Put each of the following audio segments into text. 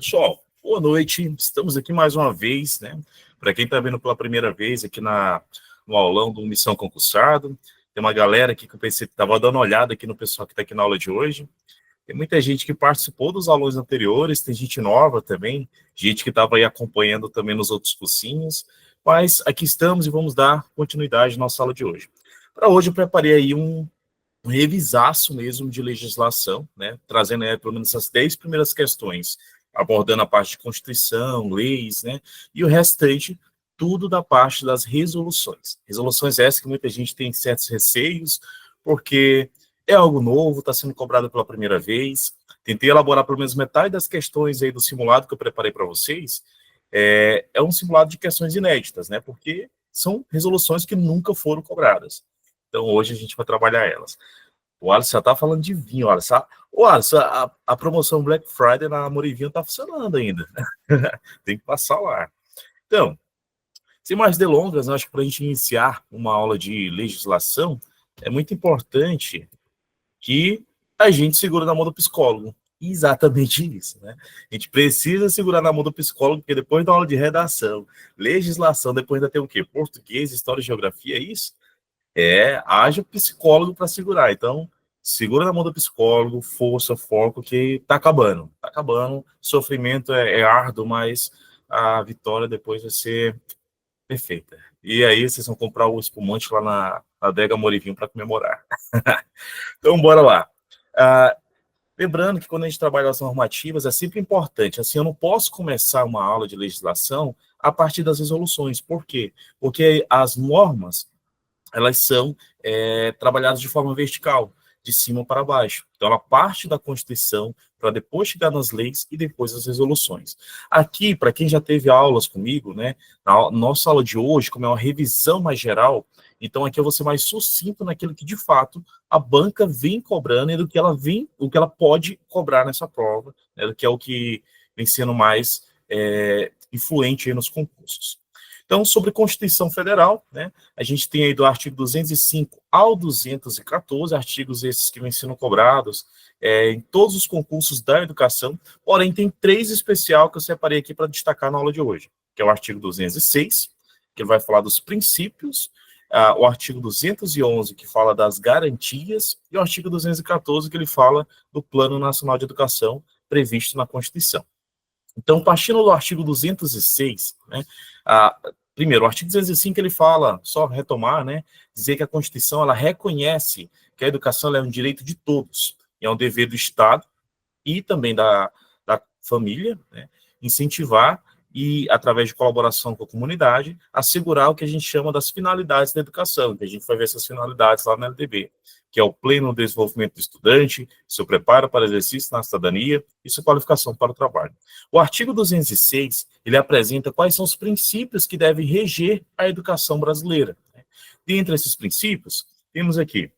Pessoal, boa noite. Estamos aqui mais uma vez, né? Para quem está vendo pela primeira vez aqui no aulão do Missão Concursado, tem uma galera aqui que eu pensei que estava dando uma olhada aqui no pessoal que está aqui na aula de hoje. Tem muita gente que participou dos aulões anteriores, tem gente nova também, gente que estava aí acompanhando também nos outros cursinhos, mas aqui estamos e vamos dar continuidade à nossa aula de hoje. Para hoje eu preparei aí um revisaço mesmo de legislação, né, trazendo pelo menos essas 10 primeiras questões, abordando a parte de Constituição, leis, né, e o restante, tudo da parte das resoluções. Resoluções essas que muita gente tem certos receios, porque é algo novo, está sendo cobrado pela primeira vez. Tentei elaborar pelo menos metade das questões aí do simulado que eu preparei para vocês. É um simulado de questões inéditas, né, porque são resoluções que nunca foram cobradas. Então, hoje a gente vai trabalhar elas. O Alisson já tá falando de vinho, Alisson. Ô, Alisson, a promoção Black Friday na Morivinho tá funcionando ainda. Tem que passar lá. Então, sem mais delongas, acho que para a gente iniciar uma aula de legislação, é muito importante que a gente segura na mão do psicólogo. Exatamente isso, né? A gente precisa segurar na mão do psicólogo, porque depois da aula de redação, legislação, depois ainda tem o quê? Português, história e geografia, é isso? Haja psicólogo para segurar. Então, segura na mão do psicólogo, força, foco, que tá acabando. Tá acabando. Sofrimento é árduo, mas a vitória depois vai ser perfeita. E aí, vocês vão comprar o espumante lá na Adega Morivinho para comemorar. Então, bora lá. Lembrando que quando a gente trabalha as normativas, é sempre importante. Assim, eu não posso começar uma aula de legislação a partir das resoluções. Por quê? Porque as normas elas são trabalhadas de forma vertical, de cima para baixo. Então, ela parte da Constituição para depois chegar nas leis e depois as resoluções. Aqui, para quem já teve aulas comigo, né, na nossa aula de hoje, como é uma revisão mais geral, então aqui eu vou ser mais sucinto naquilo que, de fato, a banca vem cobrando e do que ela vem, o que ela pode cobrar nessa prova, né, do que é o que vem sendo mais influente aí nos concursos. Então, sobre Constituição Federal, né, a gente tem aí do artigo 205 ao 214, artigos esses que vêm sendo cobrados em todos os concursos da educação, porém tem 3 especial que eu separei aqui para destacar na aula de hoje, que é o artigo 206, que vai falar dos princípios, o artigo 211, que fala das garantias, e o artigo 214, que ele fala do Plano Nacional de Educação previsto na Constituição. Então, partindo do artigo 206, né, primeiro, o artigo 205 ele fala, só retomar, né, dizer que a Constituição ela reconhece que a educação ela é um direito de todos, e é um dever do Estado e também da família, né, incentivar e, através de colaboração com a comunidade, assegurar o que a gente chama das finalidades da educação, que a gente vai ver essas finalidades lá na LDB, que é o pleno desenvolvimento do estudante, seu preparo para exercício na cidadania e sua qualificação para o trabalho. O artigo 206, ele apresenta quais são os princípios que devem reger a educação brasileira. Dentre esses princípios, temos aqui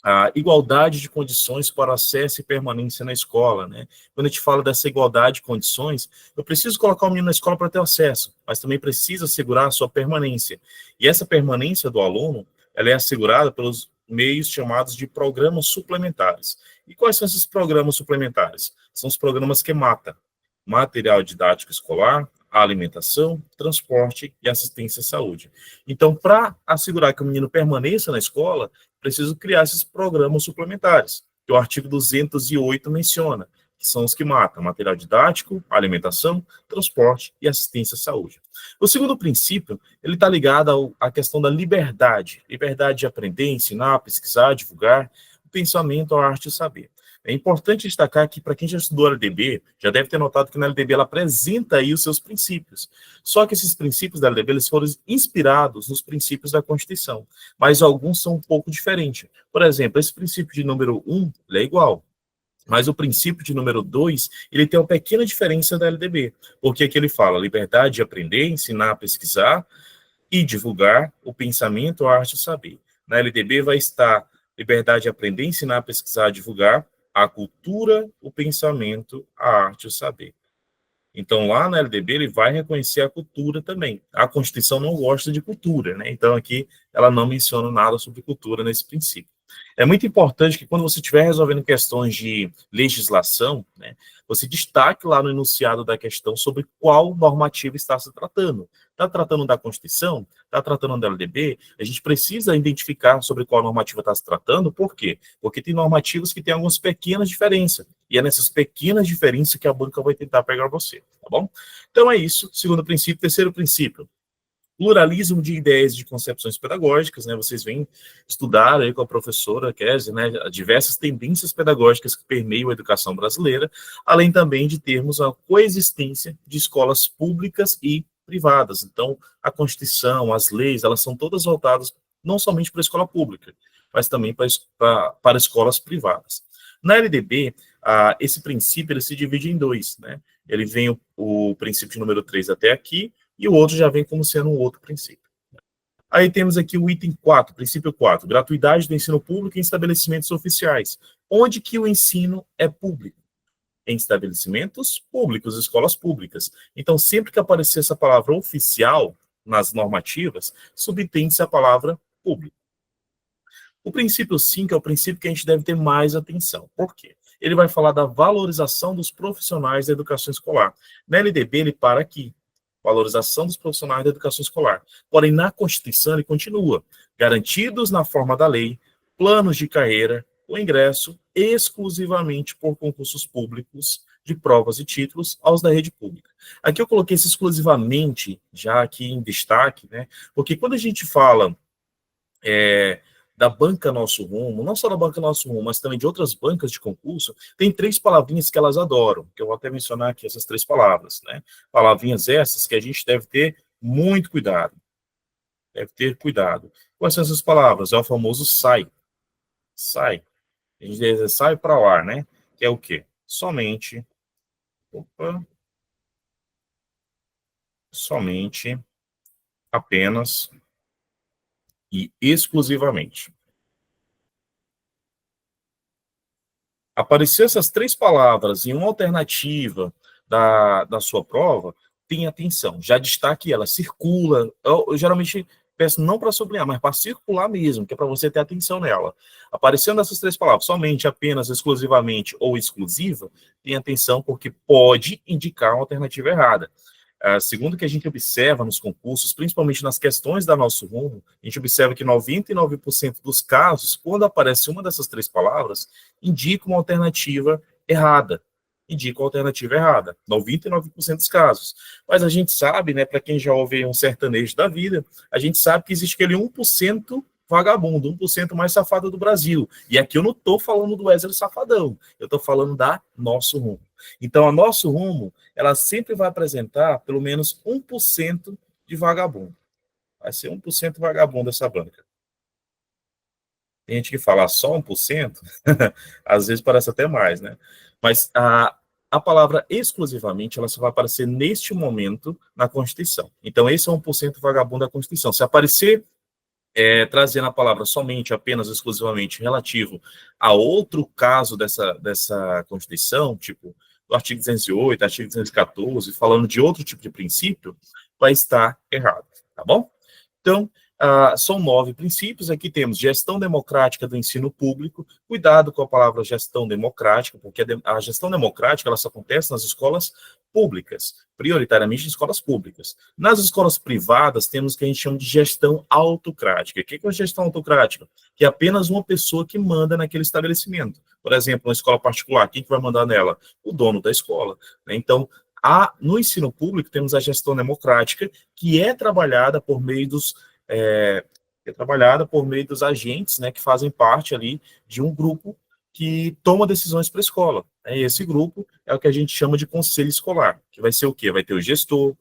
a igualdade de condições para acesso e permanência na escola, né? Quando a gente fala dessa igualdade de condições, eu preciso colocar o menino na escola para ter acesso, mas também preciso assegurar a sua permanência. E essa permanência do aluno, ela é assegurada pelos meios chamados de programas suplementares. E quais são esses programas suplementares? São os programas que mata material didático escolar, alimentação, transporte e assistência à saúde. Então, para assegurar que o menino permaneça na escola, preciso criar esses programas suplementares, que o artigo 208 menciona, que são os que matam material didático, alimentação, transporte e assistência à saúde. O segundo princípio, ele está ligado à questão da liberdade de aprender, ensinar, pesquisar, divulgar, o pensamento, a arte e o saber. É importante destacar que, para quem já estudou a LDB, já deve ter notado que na LDB ela apresenta aí os seus princípios. Só que esses princípios da LDB eles foram inspirados nos princípios da Constituição, mas alguns são um pouco diferentes. Por exemplo, esse princípio de número 1 ele é igual, mas o princípio de número 2 ele tem uma pequena diferença da LDB, porque aqui ele fala liberdade de aprender, ensinar, pesquisar e divulgar o pensamento, a arte e o saber. Na LDB vai estar liberdade de aprender, ensinar, pesquisar, divulgar a cultura, o pensamento, a arte e o saber. Então, lá na LDB, ele vai reconhecer a cultura também. A Constituição não gosta de cultura, né? Então, aqui, ela não menciona nada sobre cultura nesse princípio. É muito importante que quando você estiver resolvendo questões de legislação, né, você destaque lá no enunciado da questão sobre qual normativa está se tratando. Está tratando da Constituição? Está tratando da LDB? A gente precisa identificar sobre qual normativa está se tratando, por quê? Porque tem normativas que têm algumas pequenas diferenças, e é nessas pequenas diferenças que a banca vai tentar pegar você, tá bom? Então é isso, segundo princípio. Terceiro princípio, pluralismo de ideias e de concepções pedagógicas, né? Vocês vêm estudar aí com a professora Kézia, né, diversas tendências pedagógicas que permeiam a educação brasileira, além também de termos a coexistência de escolas públicas e privadas. Então, a as leis, elas são todas voltadas não somente para a escola pública, mas também para escolas privadas. Na LDB, esse princípio ele se divide em dois, né? Ele vem o princípio número 3 até aqui, e o outro já vem como sendo um outro princípio. Aí temos aqui o item 4, princípio 4, gratuidade do ensino público em estabelecimentos oficiais. Onde que o ensino é público? Em estabelecimentos públicos, escolas públicas. Então, sempre que aparecer essa palavra oficial nas normativas, subtende-se a palavra público. O princípio 5 é o princípio que a gente deve ter mais atenção. Por quê? Ele vai falar da valorização dos profissionais da educação escolar. Na LDB, ele para aqui. Valorização dos profissionais da educação escolar. Porém, na Constituição, ele continua. Garantidos na forma da lei, planos de carreira, o ingresso exclusivamente por concursos públicos de provas e títulos aos da rede pública. Aqui eu coloquei isso exclusivamente, já aqui em destaque, né? Porque quando a gente fala da Banca Nosso Rumo, não só da Banca Nosso Rumo, mas também de outras bancas de concurso, tem 3 palavrinhas que elas adoram, que eu vou até mencionar aqui essas 3 palavras, né? Palavrinhas essas que a gente deve ter muito cuidado. Deve ter cuidado. Quais são essas palavras? É o famoso sai. Sai. A gente diz sai para o ar, né? Que é o quê? Somente. Opa. Somente. Apenas. E exclusivamente. Aparecer essas 3 palavras em uma alternativa da sua prova, tenha atenção, já destaque ela, circula. Eu geralmente peço não para sublinhar, mas para circular mesmo, que é para você ter atenção nela. Aparecendo essas 3 palavras, somente, apenas, exclusivamente ou exclusiva, tenha atenção, porque pode indicar uma alternativa errada. Segundo o que a gente observa nos concursos, principalmente nas questões da Nosso Rumo, a gente observa que 99% dos casos, quando aparece uma dessas 3 palavras, indica uma alternativa errada. Indica uma alternativa errada, 99% dos casos. Mas a gente sabe, né, para quem já ouve um sertanejo da vida, a gente sabe que existe aquele 1% vagabundo, 1% mais safado do Brasil. E aqui eu não estou falando do Wesley Safadão, eu estou falando da Nosso Rumo. Então, a Nosso Rumo, ela sempre vai apresentar pelo menos 1% de vagabundo. Vai ser 1% vagabundo essa banca. Tem gente que fala só 1%, às vezes parece até mais, né? Mas a palavra exclusivamente, ela só vai aparecer neste momento na Constituição. Então, esse é 1% vagabundo da Constituição. Se aparecer trazendo a palavra somente, apenas, exclusivamente relativo a outro caso dessa Constituição, tipo do artigo 208, artigo 214, falando de outro tipo de princípio, vai estar errado, tá bom? Então, são 9 princípios. Aqui temos gestão democrática do ensino público. Cuidado com a palavra gestão democrática, porque a gestão democrática ela só acontece nas escolas públicas, prioritariamente em escolas públicas. Nas escolas privadas, temos o que a gente chama de gestão autocrática. O que é a gestão autocrática? Que é apenas uma pessoa que manda naquele estabelecimento. Por exemplo, uma escola particular, quem que vai mandar nela? O dono da escola, né? Então, no ensino público, temos a gestão democrática, que é trabalhada por meio dos agentes, né, que fazem parte ali de um grupo que toma decisões para a escola. E esse grupo é o que a gente chama de conselho escolar, que vai ser o quê? Vai ter o gestor,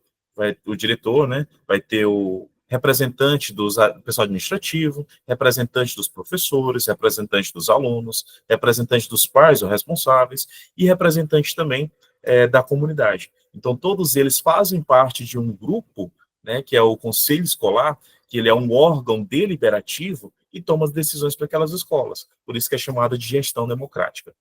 o diretor, né, vai ter o representante do pessoal administrativo, representante dos professores, representante dos alunos, representante dos pais ou responsáveis e representante também da comunidade. Então, todos eles fazem parte de um grupo, né, que é o conselho escolar, que ele é um órgão deliberativo e toma as decisões para aquelas escolas. Por isso que é chamado de gestão democrática.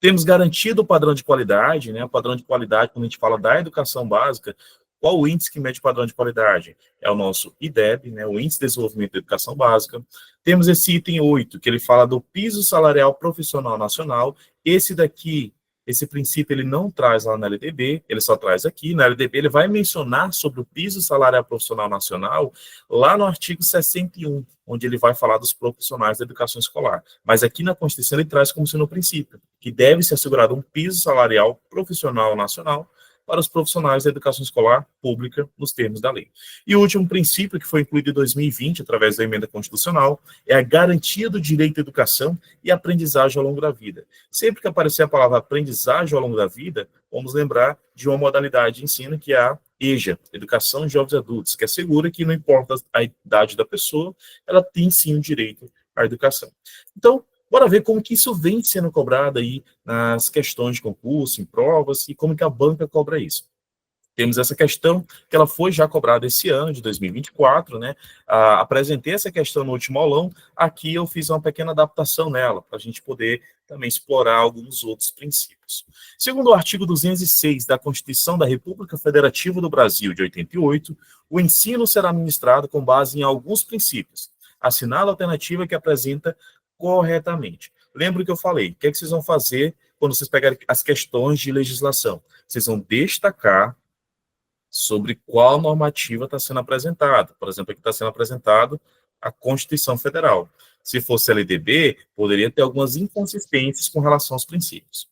Temos garantido o padrão de qualidade, né? O padrão de qualidade, quando a gente fala da educação básica, Qual o índice que mede padrão de qualidade? É o nosso IDEB, né, o Índice de Desenvolvimento da Educação Básica. Temos esse item 8, que ele fala do piso salarial profissional nacional. Esse daqui, esse princípio, ele não traz lá na LDB, ele só traz aqui. Na LDB, ele vai mencionar sobre o piso salarial profissional nacional lá no artigo 61, onde ele vai falar dos profissionais da educação escolar. Mas aqui na Constituição, ele traz como sendo o princípio, que deve ser assegurado um piso salarial profissional nacional para os profissionais da educação escolar pública, nos termos da lei. E o último princípio, que foi incluído em 2020, através da emenda constitucional, é a garantia do direito à educação e aprendizagem ao longo da vida. Sempre que aparecer a palavra aprendizagem ao longo da vida, vamos lembrar de uma modalidade de ensino que é a EJA, Educação de Jovens e Adultos, que assegura que não importa a idade da pessoa, ela tem sim o direito à educação. Então, bora ver como que isso vem sendo cobrado aí nas questões de concurso, em provas, e como que a banca cobra isso. Temos essa questão que ela foi já cobrada esse ano, de 2024, né? Apresentei essa questão no último aulão, aqui eu fiz uma pequena adaptação nela, para a gente poder também explorar alguns outros princípios. Segundo o artigo 206 da Constituição da República Federativa do Brasil, de 88, o ensino será ministrado com base em alguns princípios, assinala a alternativa que apresenta corretamente. Lembra que eu falei, o que é que vocês vão fazer quando vocês pegarem as questões de legislação? Vocês vão destacar sobre qual normativa está sendo apresentada. Por exemplo, aqui está sendo apresentado a Constituição Federal. Se fosse LDB, poderia ter algumas inconsistências com relação aos princípios.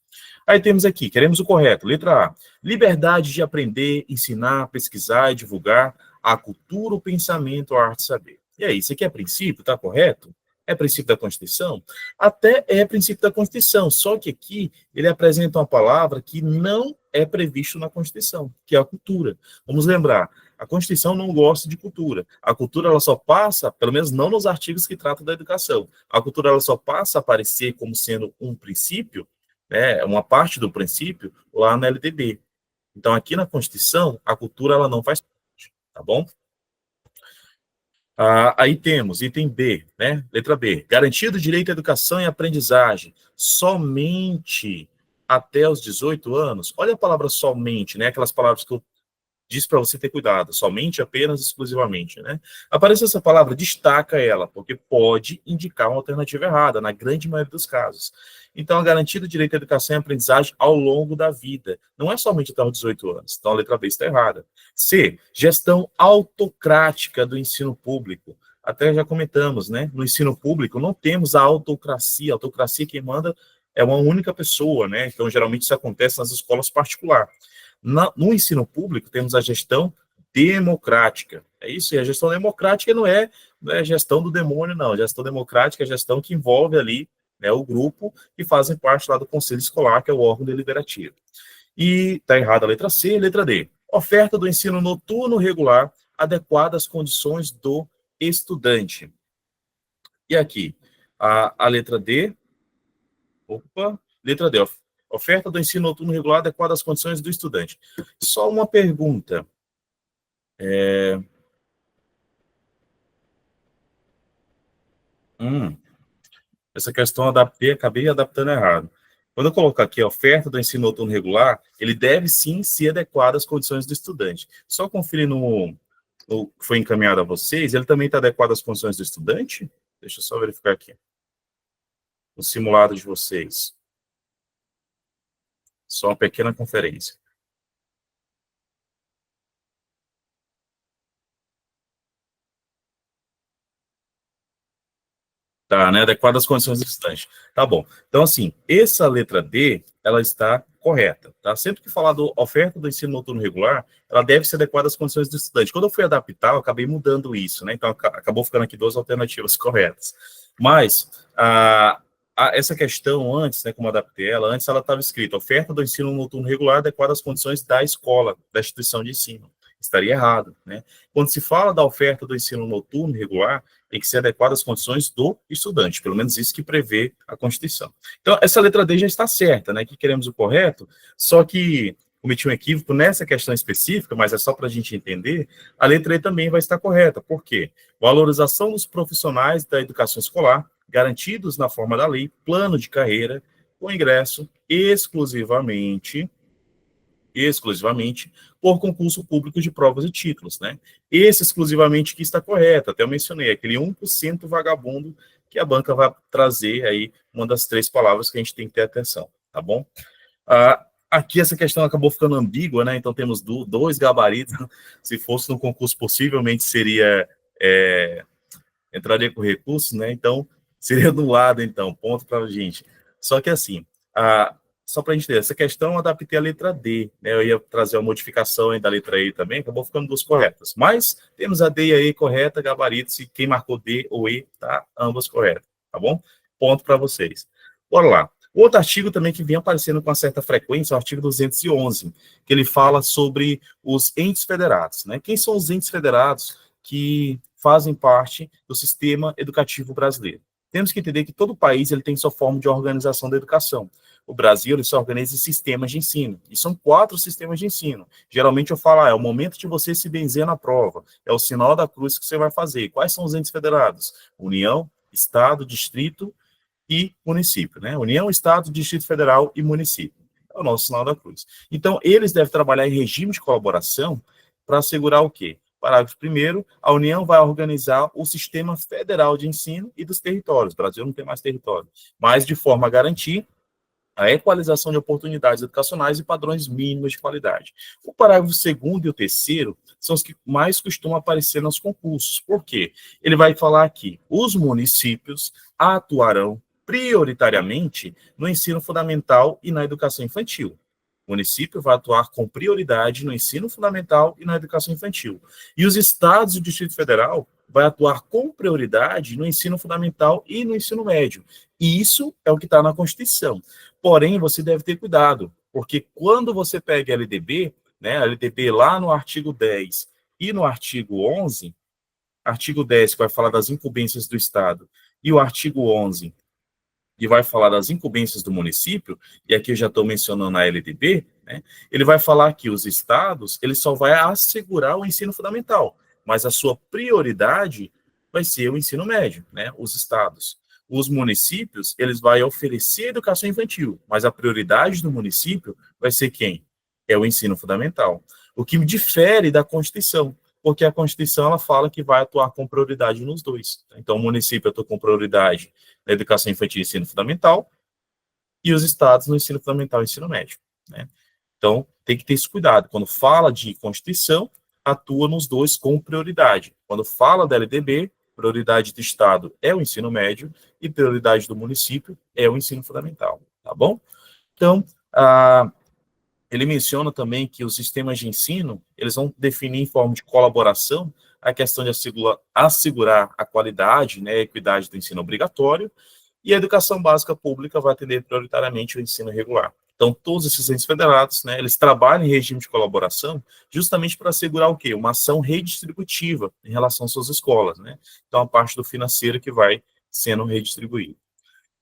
Aí temos aqui, queremos o correto. Letra A, liberdade de aprender, ensinar, pesquisar e divulgar a cultura, o pensamento, a arte e saber. E aí, isso aqui é princípio, está correto? É princípio da Constituição? Até é princípio da Constituição, só que aqui ele apresenta uma palavra que não é previsto na Constituição, que é a cultura. Vamos lembrar, a Constituição não gosta de cultura. A cultura ela só passa, pelo menos não nos artigos que tratam da educação, a cultura ela só passa a aparecer como sendo um princípio, né, uma parte do princípio, lá na LDB. Então, aqui na Constituição, a cultura ela não faz parte, tá bom? Aí temos item B, né? Letra B. Garantia do direito à educação e aprendizagem somente até os 18 anos. Olha a palavra somente, né? Aquelas palavras que eu disse para você ter cuidado. Somente, apenas, exclusivamente, né? Aparece essa palavra, destaca ela, porque pode indicar uma alternativa errada, na grande maioria dos casos. Então, a garantia do direito à educação e aprendizagem ao longo da vida. Não é somente até os 18 anos. Então, a letra B está errada. C, gestão autocrática do ensino público. Até já comentamos, né? No ensino público não temos a autocracia. A autocracia quem manda é uma única pessoa, né? Então, geralmente isso acontece nas escolas particulares. No ensino público temos a gestão democrática. É isso, e a gestão democrática não é gestão do demônio, não. A gestão democrática é a gestão que envolve ali, né, o grupo que fazem parte lá do conselho escolar, que é o órgão deliberativo. E está errada a letra C, letra D. Oferta do ensino noturno regular adequada às condições do estudante. E aqui, a letra D, letra D, oferta do ensino noturno regular adequada às condições do estudante. Só uma pergunta. Essa questão eu adaptei, acabei adaptando errado. Quando eu colocar aqui a oferta do ensino noturno regular, ele deve sim ser adequado às condições do estudante. Só conferir no que foi encaminhado a vocês, ele também está adequado às condições do estudante? Deixa eu só verificar aqui. No simulado de vocês. Só uma pequena conferência. Tá, né? Adequado às condições do estudante. Tá bom. Então, assim, essa letra D, ela está correta, tá? Sempre que falar do oferta do ensino noturno regular, ela deve ser adequada às condições do estudante. Quando eu fui adaptar, eu acabei mudando isso, né? Então, acabou ficando aqui duas alternativas corretas. Mas, essa questão antes, né, como eu adaptei ela, antes ela estava escrita, oferta do ensino noturno regular adequada às condições da escola, da instituição de ensino. Estaria errado, né? Quando se fala da oferta do ensino noturno regular, tem que ser adequada às condições do estudante, pelo menos isso que prevê a Constituição. Então, essa letra D já está certa, né? Que queremos o correto, só que cometi um equívoco nessa questão específica, mas é só para a gente entender, a letra E também vai estar correta. Por quê? Valorização dos profissionais da educação escolar, garantidos na forma da lei, plano de carreira, com ingresso exclusivamente exclusivamente por concurso público de provas e títulos, né? Esse exclusivamente que está correto, até eu mencionei, aquele 1% vagabundo que a banca vai trazer aí, uma das 3 palavras que a gente tem que ter atenção, tá bom? Aqui essa questão acabou ficando ambígua, né? Então temos 2 gabaritos. Se fosse no concurso, possivelmente seria entraria com recurso, né? Então seria do lado, então, ponto para a gente. Só que assim, só para a gente ter essa questão, eu adaptei a letra D, né? Eu ia trazer uma modificação aí da letra E também, acabou ficando 2 corretas. Mas temos a D e a E correta, gabaritos, e quem marcou D ou E, tá? Ambas corretas, tá bom? Ponto para vocês. Bora lá. Outro artigo também que vem aparecendo com uma certa frequência é o artigo 211, que ele fala sobre os entes federados, né? Quem são os entes federados que fazem parte do sistema educativo brasileiro? Temos que entender que todo país ele tem sua forma de organização da educação. O Brasil ele se organiza em sistemas de ensino, e são 4 sistemas de ensino. Geralmente eu falo, é o momento de você se benzer na prova, é o sinal da cruz que você vai fazer. Quais são os entes federados? União, Estado, Distrito e município, né? União, Estado, Distrito Federal e município. É o nosso sinal da cruz. Então, eles devem trabalhar em regime de colaboração para assegurar o quê? Parágrafo 1º, a União vai organizar o sistema federal de ensino e dos territórios. O Brasil não tem mais território, mas de forma a garantir a equalização de oportunidades educacionais e padrões mínimos de qualidade. O parágrafo 2º e o 3º são os que mais costumam aparecer nos concursos. Por quê? Ele vai falar que os municípios atuarão prioritariamente no ensino fundamental e na educação infantil. O município vai atuar com prioridade no ensino fundamental e na educação infantil. E os estados e o Distrito Federal vai atuar com prioridade no ensino fundamental e no ensino médio. E isso é o que está na Constituição. Porém, você deve ter cuidado, porque quando você pega a LDB, né, a LDB lá no artigo 10 e no artigo 11, artigo 10 que vai falar das incumbências do Estado, e o artigo 11 que vai falar das incumbências do município, e aqui eu já estou mencionando a LDB, né, ele vai falar que os estados, ele só vai assegurar o ensino fundamental, mas a sua prioridade vai ser o ensino médio, né, os estados. Os municípios, eles vão oferecer educação infantil, mas a prioridade do município vai ser quem? É o ensino fundamental. O que difere da Constituição, porque a Constituição ela fala que vai atuar com prioridade nos dois. Então, o município atua com prioridade na educação infantil e ensino fundamental, e os estados no ensino fundamental e ensino médio, né? Então, tem que ter esse cuidado. Quando fala de Constituição, atua nos dois com prioridade. Quando fala da LDB, prioridade do Estado é o ensino médio e prioridade do município é o ensino fundamental, tá bom? Então, ele menciona também que os sistemas de ensino, eles vão definir em forma de colaboração a questão de assegurar a qualidade, né, a equidade do ensino obrigatório, e a educação básica pública vai atender prioritariamente o ensino regular. Então, todos esses entes federados, né, eles trabalham em regime de colaboração justamente para assegurar o quê? Uma ação redistributiva em relação às suas escolas, né? Então, a parte do financeiro que vai sendo redistribuída.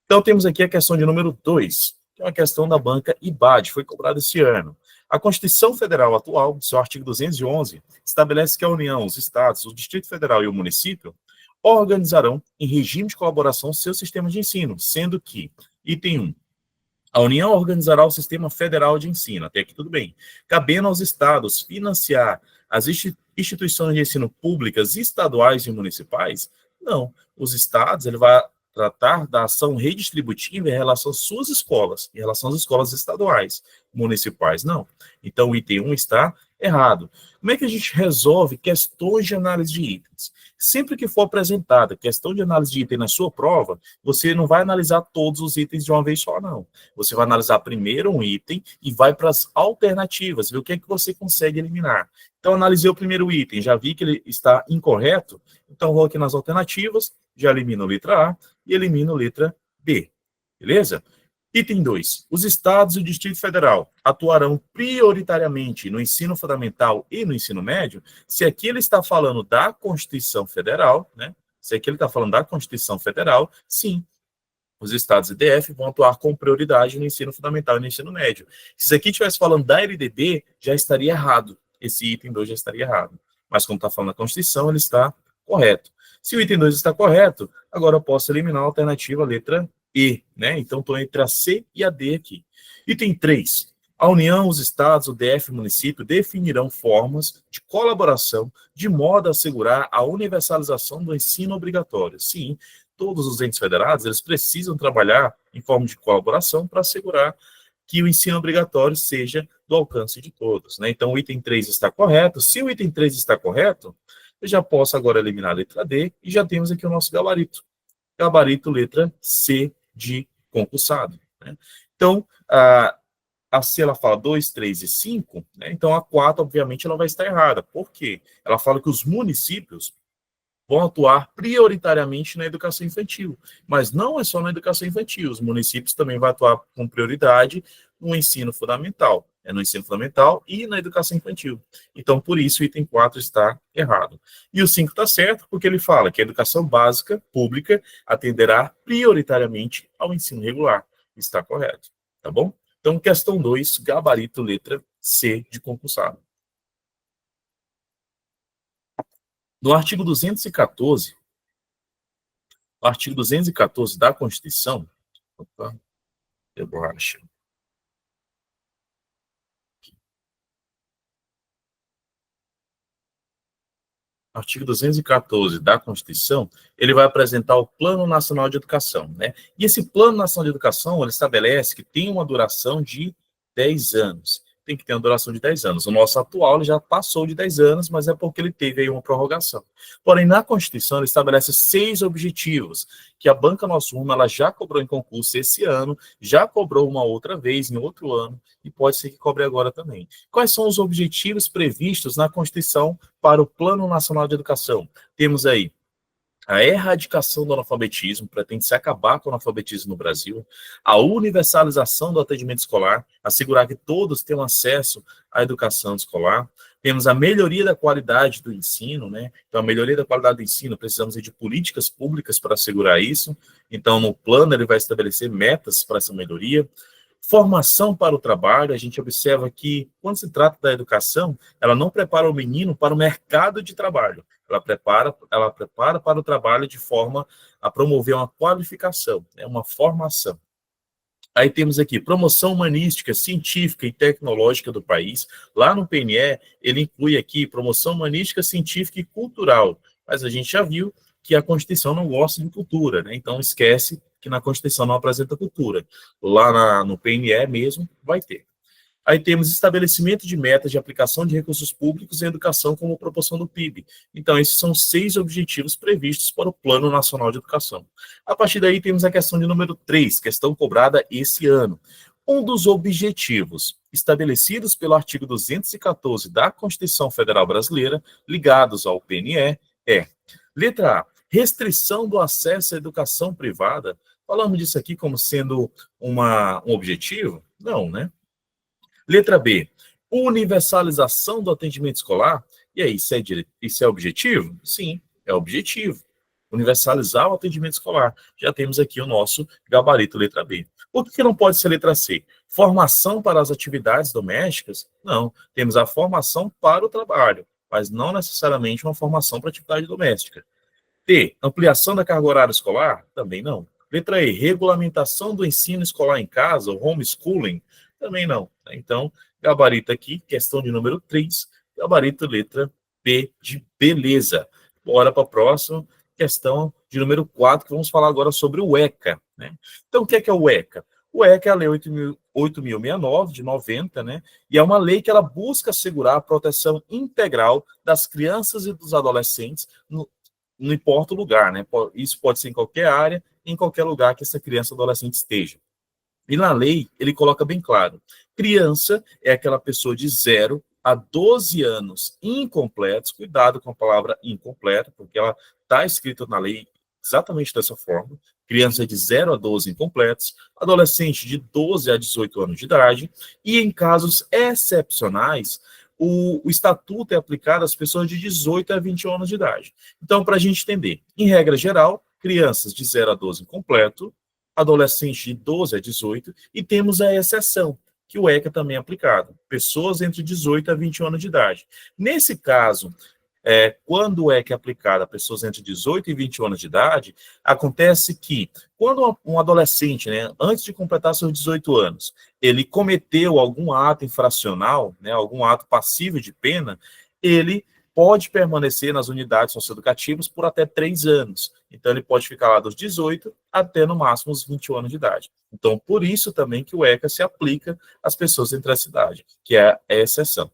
Então, temos aqui a questão de número 2, que é uma questão da banca IBAD, foi cobrada esse ano. A Constituição Federal atual, seu artigo 211, estabelece que a União, os estados, o Distrito Federal e o município organizarão em regime de colaboração seus sistemas de ensino, sendo que, item 1, a União organizará o Sistema Federal de Ensino, até aqui tudo bem, cabendo aos estados financiar as instituições de ensino públicas, estaduais e municipais? Não. Os estados, ele vai tratar da ação redistributiva em relação às suas escolas, em relação às escolas estaduais, municipais, não. Então, o item 1 está errado. Como é que a gente resolve questões de análise de itens? Sempre que for apresentada questão de análise de item na sua prova, você não vai analisar todos os itens de uma vez só, não. Você vai analisar primeiro um item e vai para as alternativas, ver o que é que você consegue eliminar. Então, analisei o primeiro item, já vi que ele está incorreto, então vou aqui nas alternativas, já elimino a letra A e elimino a letra B. Beleza? Item 2. Os estados e o Distrito Federal atuarão prioritariamente no ensino fundamental e no ensino médio, se aqui ele está falando da Constituição Federal, né? Se aqui ele está falando da Constituição Federal, sim, os estados e DF vão atuar com prioridade no ensino fundamental e no ensino médio. Se isso aqui estivesse falando da LDB, já estaria errado. Esse item 2 já estaria errado. Mas como está falando da Constituição, ele está correto. Se o item 2 está correto, agora eu posso eliminar a alternativa letra E, né? Então, estou entre a C e a D aqui. Item 3. A União, os estados, o DF e o município definirão formas de colaboração de modo a assegurar a universalização do ensino obrigatório. Sim, todos os entes federados, eles precisam trabalhar em forma de colaboração para assegurar que o ensino obrigatório seja do alcance de todos, né? Então, o item 3 está correto. Se o item 3 está correto, eu já posso agora eliminar a letra D e já temos aqui o nosso gabarito. Gabarito letra C de concursado, né? Então, a C, ela fala 2, 3 e 5, né? Então a 4, obviamente, ela vai estar errada. Por quê? Ela fala que os municípios vão atuar prioritariamente na educação infantil, mas não é só na educação infantil, os municípios também vão atuar com prioridade no ensino fundamental, no ensino fundamental e na educação infantil. Então, por isso, o item 4 está errado. E o 5 está certo, porque ele fala que a educação básica, pública, atenderá prioritariamente ao ensino regular. Está correto, tá bom? Então, questão 2, gabarito letra C de concursado. No artigo 214, o artigo 214 da Constituição, opa, deu borracha. Artigo 214 da Constituição, ele vai apresentar o Plano Nacional de Educação, né? E esse Plano Nacional de Educação, ele estabelece que tem uma duração de 10 anos. Tem que ter uma duração de 10 anos. O nosso atual ele já passou de 10 anos, mas é porque ele teve aí uma prorrogação. Porém, na Constituição, ele estabelece 6 objetivos, que a Banca Nosso Rumo ela já cobrou em concurso esse ano, já cobrou uma outra vez em outro ano, e pode ser que cobre agora também. Quais são os objetivos previstos na Constituição para o Plano Nacional de Educação? Temos aí a erradicação do analfabetismo, pretende-se acabar com o analfabetismo no Brasil, a universalização do atendimento escolar, assegurar que todos tenham acesso à educação escolar, temos a melhoria da qualidade do ensino, né? Então, a melhoria da qualidade do ensino, precisamos de políticas públicas para assegurar isso, então, no plano, ele vai estabelecer metas para essa melhoria. Formação para o trabalho, a gente observa que, quando se trata da educação, ela não prepara o menino para o mercado de trabalho, ela prepara para o trabalho de forma a promover uma qualificação, né, uma formação. Aí temos aqui promoção humanística, científica e tecnológica do país. Lá no PNE, ele inclui aqui promoção humanística, científica e cultural. Mas a gente já viu que a Constituição não gosta de cultura, né? Então esquece que na Constituição não apresenta cultura. Lá no PNE mesmo vai ter. Aí temos estabelecimento de metas de aplicação de recursos públicos em educação como proporção do PIB. Então, esses são 6 objetivos previstos para o Plano Nacional de Educação. A partir daí, temos a questão de número 3, questão cobrada esse ano. Um dos objetivos estabelecidos pelo artigo 214 da Constituição Federal Brasileira, ligados ao PNE, é, letra A, restrição do acesso à educação privada. Falamos disso aqui como sendo um objetivo? Não, né? Letra B, universalização do atendimento escolar. E aí, isso é objetivo? Sim, é objetivo. Universalizar o atendimento escolar. Já temos aqui o nosso gabarito letra B. Por que não pode ser letra C? Formação para as atividades domésticas? Não, temos a formação para o trabalho, mas não necessariamente uma formação para atividade doméstica. D, ampliação da carga horária escolar? Também não. Letra E, regulamentação do ensino escolar em casa, o homeschooling? Também não. Então, gabarito aqui, questão de número 3, gabarito letra B de beleza. Bora para a próxima, questão de número 4, que vamos falar agora sobre o ECA, né? Então, o que é o ECA? O ECA é a Lei 8.069, de 90, né? E é uma lei que ela busca assegurar a proteção integral das crianças e dos adolescentes não importa o lugar, né? Isso pode ser em qualquer área, em qualquer lugar que essa criança ou adolescente esteja. E na lei, ele coloca bem claro, criança é aquela pessoa de 0 a 12 anos incompletos, cuidado com a palavra incompleta, porque ela está escrita na lei exatamente dessa forma, criança de 0 a 12 incompletos, adolescente de 12 a 18 anos de idade, e em casos excepcionais, o estatuto é aplicado às pessoas de 18 a 21 anos de idade. Então, para a gente entender, em regra geral, crianças de 0 a 12 incompleto, adolescentes de 12 a 18, e temos a exceção, que o ECA também é aplicado, pessoas entre 18 a 21 anos de idade. Nesse caso, quando é que é aplicada a pessoas entre 18 e 21 anos de idade, acontece que quando um adolescente, né, antes de completar seus 18 anos, ele cometeu algum ato infracional, né, algum ato passível de pena, ele pode permanecer nas unidades socioeducativas por até 3 anos. Então, ele pode ficar lá dos 18 até, no máximo, os 21 anos de idade. Então, por isso também que o ECA se aplica às pessoas entre essa idade, que é a exceção.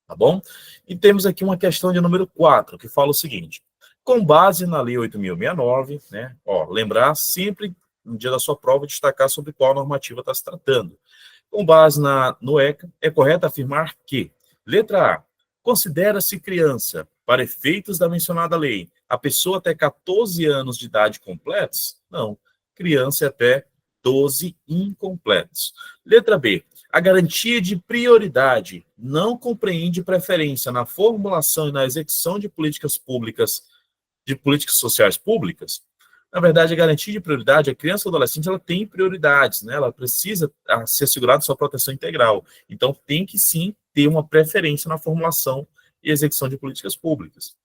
Tá bom? E temos aqui uma questão de número 4, que fala o seguinte: com base na Lei 8.069, né? Lembrar sempre, no dia da sua prova, destacar sobre qual normativa está se tratando. Com base no ECA, é correto afirmar que, letra A, considera-se criança, para efeitos da mencionada lei, a pessoa até 14 anos de idade completos? Não. Criança até 12 incompletos. Letra B, a garantia de prioridade não compreende preferência na formulação e na execução de políticas públicas, de políticas sociais públicas. Na verdade, a garantia de prioridade, a criança ou adolescente, ela tem prioridades, né? Ela precisa ser assegurada sua proteção integral. Então, tem que sim ter uma preferência na formulação e execução de políticas públicas.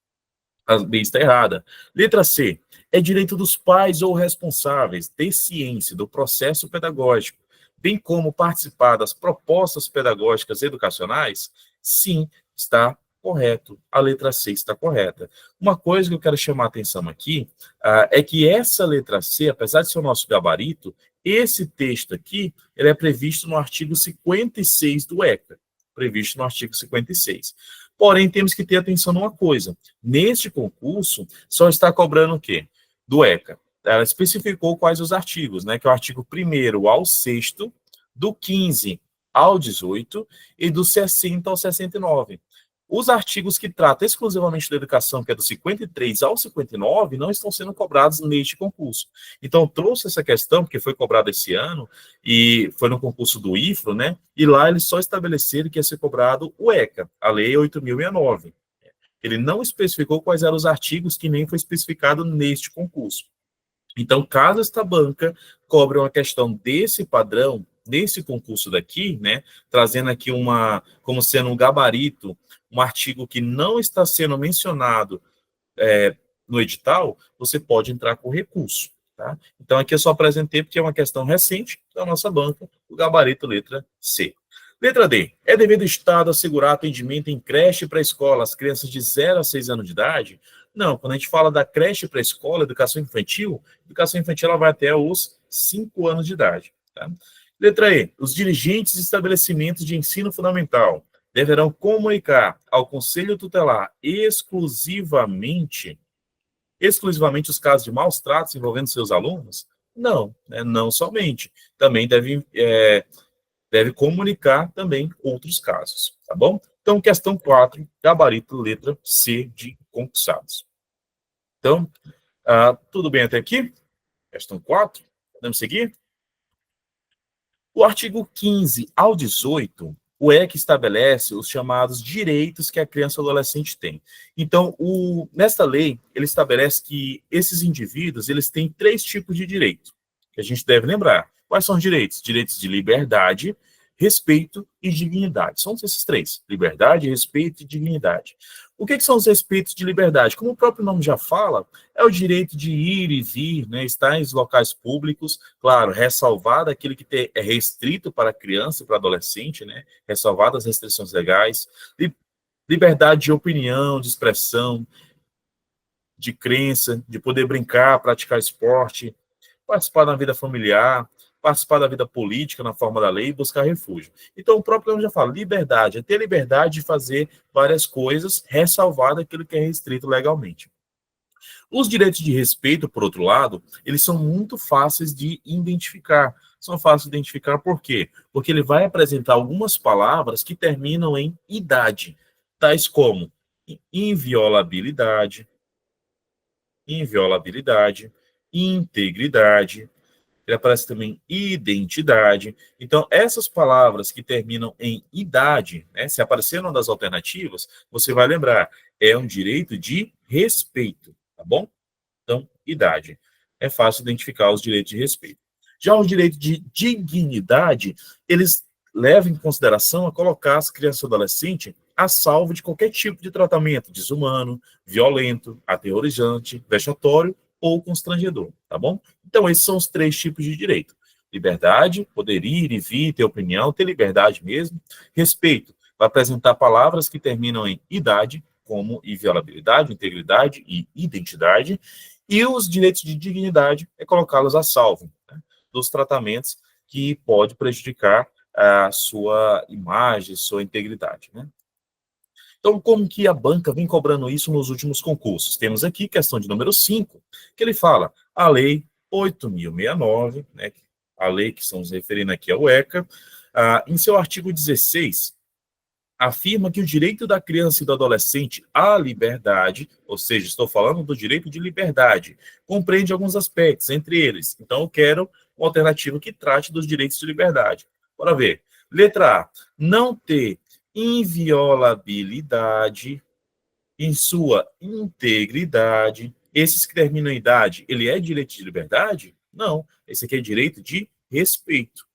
A B está errada. Letra C, é direito dos pais ou responsáveis ter ciência do processo pedagógico, bem como participar das propostas pedagógicas educacionais? Sim, está correto. A letra C está correta. Uma coisa que eu quero chamar a atenção aqui é que essa letra C, apesar de ser o nosso gabarito, esse texto aqui, ele é previsto no artigo 56 do ECA. Previsto no artigo 56. Porém, temos que ter atenção numa coisa. Neste concurso, só está cobrando o quê? Do ECA. Ela especificou quais os artigos, né? Que é o artigo 1º ao 6º, do 15 ao 18 e do 60 ao 69. Os artigos que tratam exclusivamente da educação, que é do 53 ao 59, não estão sendo cobrados neste concurso. Então, eu trouxe essa questão, porque foi cobrado esse ano, e foi no concurso do IFRO, né? E lá eles só estabeleceram que ia ser cobrado o ECA, a Lei 8.069. Ele não especificou quais eram os artigos, que nem foi especificado neste concurso. Então, caso esta banca cobre uma questão desse padrão, nesse concurso daqui, né, trazendo aqui como sendo um gabarito, um artigo que não está sendo mencionado no edital, você pode entrar com recurso. Tá? Então, aqui eu só apresentei porque é uma questão recente da nossa banca, o gabarito letra C. Letra D. É dever do Estado assegurar atendimento em creche para escola às crianças de 0 a 6 anos de idade? Não, quando a gente fala da creche para escola, educação infantil ela vai até os 5 anos de idade. Tá? Letra E. Os dirigentes de estabelecimentos de ensino fundamental deverão comunicar ao Conselho Tutelar exclusivamente os casos de maus tratos envolvendo seus alunos? Não, né? Não somente. Também deve comunicar também outros casos, tá bom? Então, questão 4, gabarito letra C de concursados. Então, tudo bem até aqui? Questão 4, podemos seguir? O artigo 15 ao 18, o ECA estabelece os chamados direitos que a criança ou adolescente tem. Então, nesta lei, ele estabelece que esses indivíduos, eles têm 3 tipos de direito, que a gente deve lembrar. Quais são os direitos? Direitos de liberdade, respeito e dignidade. São esses 3, liberdade, respeito e dignidade. O que são os respeitos de liberdade? Como o próprio nome já fala, é o direito de ir e vir, né, estar em locais públicos, claro, ressalvado aquilo que é restrito para criança e para adolescente, né, ressalvadas as restrições legais, liberdade de opinião, de expressão, de crença, de poder brincar, praticar esporte, participar da vida familiar, participar da vida política na forma da lei e buscar refúgio. Então, o próprio nome já fala, liberdade, é ter liberdade de fazer várias coisas, ressalvado aquilo que é restrito legalmente. Os direitos de respeito, por outro lado, eles são muito fáceis de identificar. São fáceis de identificar por quê? Porque ele vai apresentar algumas palavras que terminam em idade, tais como inviolabilidade, integridade, ele aparece também identidade. Então, essas palavras que terminam em idade, né, se aparecer uma das alternativas, você vai lembrar, é um direito de respeito, tá bom? Então, idade. É fácil identificar os direitos de respeito. Já os direitos de dignidade, eles levam em consideração a colocar as crianças e adolescentes a salvo de qualquer tipo de tratamento desumano, violento, aterrorizante, vexatório ou constrangedor, tá bom? Então, esses são os 3 tipos de direito. Liberdade, poder ir e vir, ter opinião, ter liberdade mesmo. Respeito, vai apresentar palavras que terminam em idade, como inviolabilidade, integridade e identidade. E os direitos de dignidade é colocá-los a salvo, né, dos tratamentos que pode prejudicar a sua imagem, sua integridade, né? Então, como que a banca vem cobrando isso nos últimos concursos? Temos aqui questão de número 5, que ele fala, a lei 8.069, né, a lei que estamos referindo aqui ao ECA, em seu artigo 16, afirma que o direito da criança e do adolescente à liberdade, ou seja, estou falando do direito de liberdade, compreende alguns aspectos, entre eles. Então, eu quero uma alternativa que trate dos direitos de liberdade. Bora ver. Letra A. Não ter inviolabilidade em sua integridade. Esses que terminam em idade, ele é direito de liberdade? Não. Esse aqui é direito de respeito.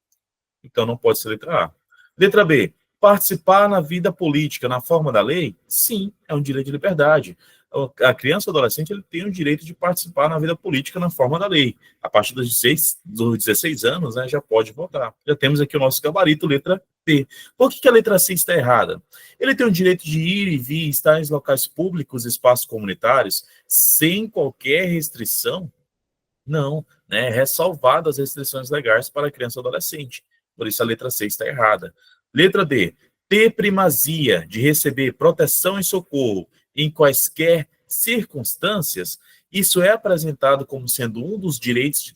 Então, não pode ser letra A. Letra B. Participar na vida política na forma da lei? Sim, é um direito de liberdade. A criança ou adolescente ele tem o direito de participar na vida política na forma da lei. A partir dos 16 anos, né, já pode votar. Já temos aqui o nosso gabarito, letra B. Por que a letra C está errada? Ele tem o direito de ir e vir, estar em locais públicos, espaços comunitários, sem qualquer restrição? Não, né? Ressalvadas as restrições legais para a criança e adolescente. Por isso a letra C está errada. Letra D. Ter primazia de receber proteção e socorro em quaisquer circunstâncias, isso é apresentado como sendo um dos direitos,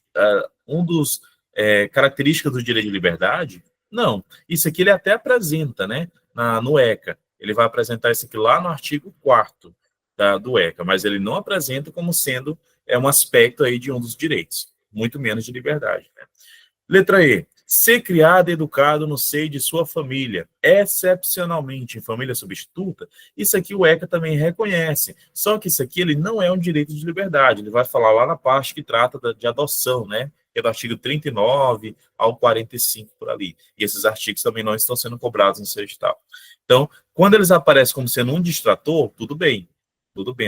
características do direito de liberdade? Não. Isso aqui ele até apresenta, né? No ECA. Ele vai apresentar isso aqui lá no artigo 4º do ECA, mas ele não apresenta como sendo um aspecto aí de um dos direitos, muito menos de liberdade, né? Letra E. Ser criado e educado no seio de sua família, excepcionalmente em família substituta, isso aqui o ECA também reconhece. Só que isso aqui ele não é um direito de liberdade. Ele vai falar lá na parte que trata de adoção, né? Que é do artigo 39 ao 45 por ali. E esses artigos também não estão sendo cobrados no seu edital. Então, quando eles aparecem como sendo um distrator, tudo bem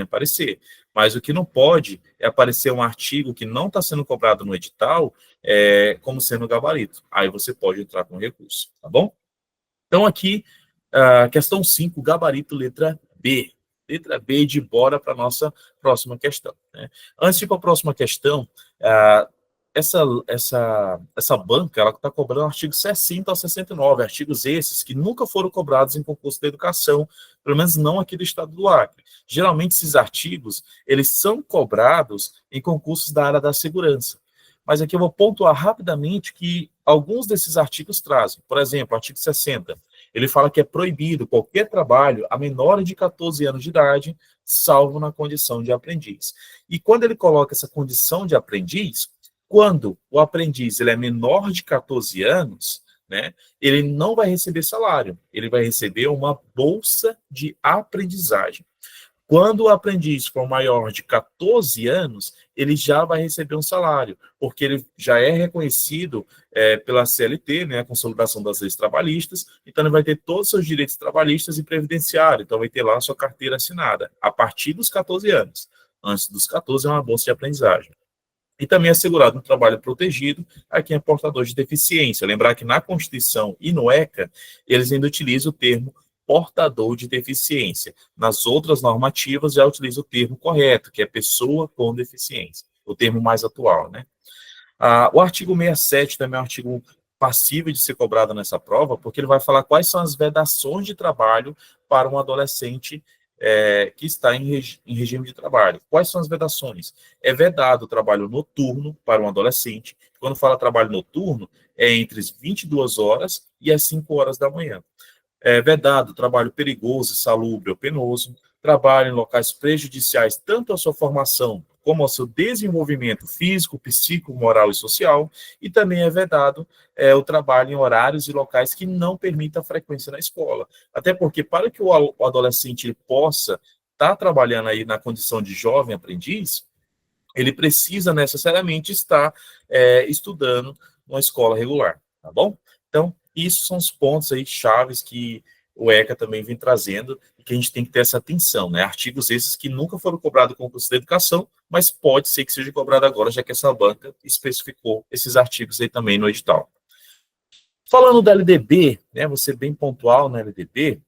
aparecer. Mas o que não pode é aparecer um artigo que não está sendo cobrado no edital como sendo gabarito. Aí você pode entrar com recurso, tá bom? Então aqui, questão 5, gabarito, letra B. Letra B de bora para a nossa próxima questão, né? Antes de ir para a próxima questão, essa banca ela está cobrando artigos 60 ao 69, artigos esses que nunca foram cobrados em concurso da educação, pelo menos não aqui do estado do Acre. Geralmente esses artigos eles são cobrados em concursos da área da segurança. Mas aqui eu vou pontuar rapidamente que alguns desses artigos trazem. Por exemplo, o artigo 60, ele fala que é proibido qualquer trabalho a menores de 14 anos de idade, salvo na condição de aprendiz. E quando ele coloca essa condição de aprendiz, quando o aprendiz ele é menor de 14 anos, né, ele não vai receber salário, ele vai receber uma bolsa de aprendizagem. Quando o aprendiz for maior de 14 anos, ele já vai receber um salário, porque ele já é reconhecido pela CLT, né, a Consolidação das Leis Trabalhistas, então ele vai ter todos os seus direitos trabalhistas e previdenciários, então vai ter lá a sua carteira assinada, a partir dos 14 anos. Antes dos 14 é uma bolsa de aprendizagem. E também é assegurado um trabalho protegido a quem é portador de deficiência. Lembrar que na Constituição e no ECA, eles ainda utilizam o termo portador de deficiência. Nas outras normativas já utiliza o termo correto, que é pessoa com deficiência, o termo mais atual, né? O artigo 67 também é um artigo passível de ser cobrado nessa prova, porque ele vai falar quais são as vedações de trabalho para um adolescente que está em regime de trabalho. Quais são as vedações? É vedado o trabalho noturno para um adolescente. Quando fala trabalho noturno, é entre as 22 horas e as 5 horas da manhã. É vedado trabalho perigoso, insalubre ou penoso, trabalho em locais prejudiciais tanto à sua formação como ao seu desenvolvimento físico, psíquico, moral e social, e também é vedado o trabalho em horários e locais que não permitam a frequência na escola. Até porque, para que o adolescente possa estar trabalhando aí na condição de jovem aprendiz, ele precisa necessariamente estar estudando numa escola regular, tá bom? Então, isso são os pontos aí chaves que o ECA também vem trazendo, e que a gente tem que ter essa atenção, né? Artigos esses que nunca foram cobrados com o concurso da educação, mas pode ser que seja cobrado agora, já que essa banca especificou esses artigos aí também no edital. Falando da LDB, né, você bem pontual na LDB,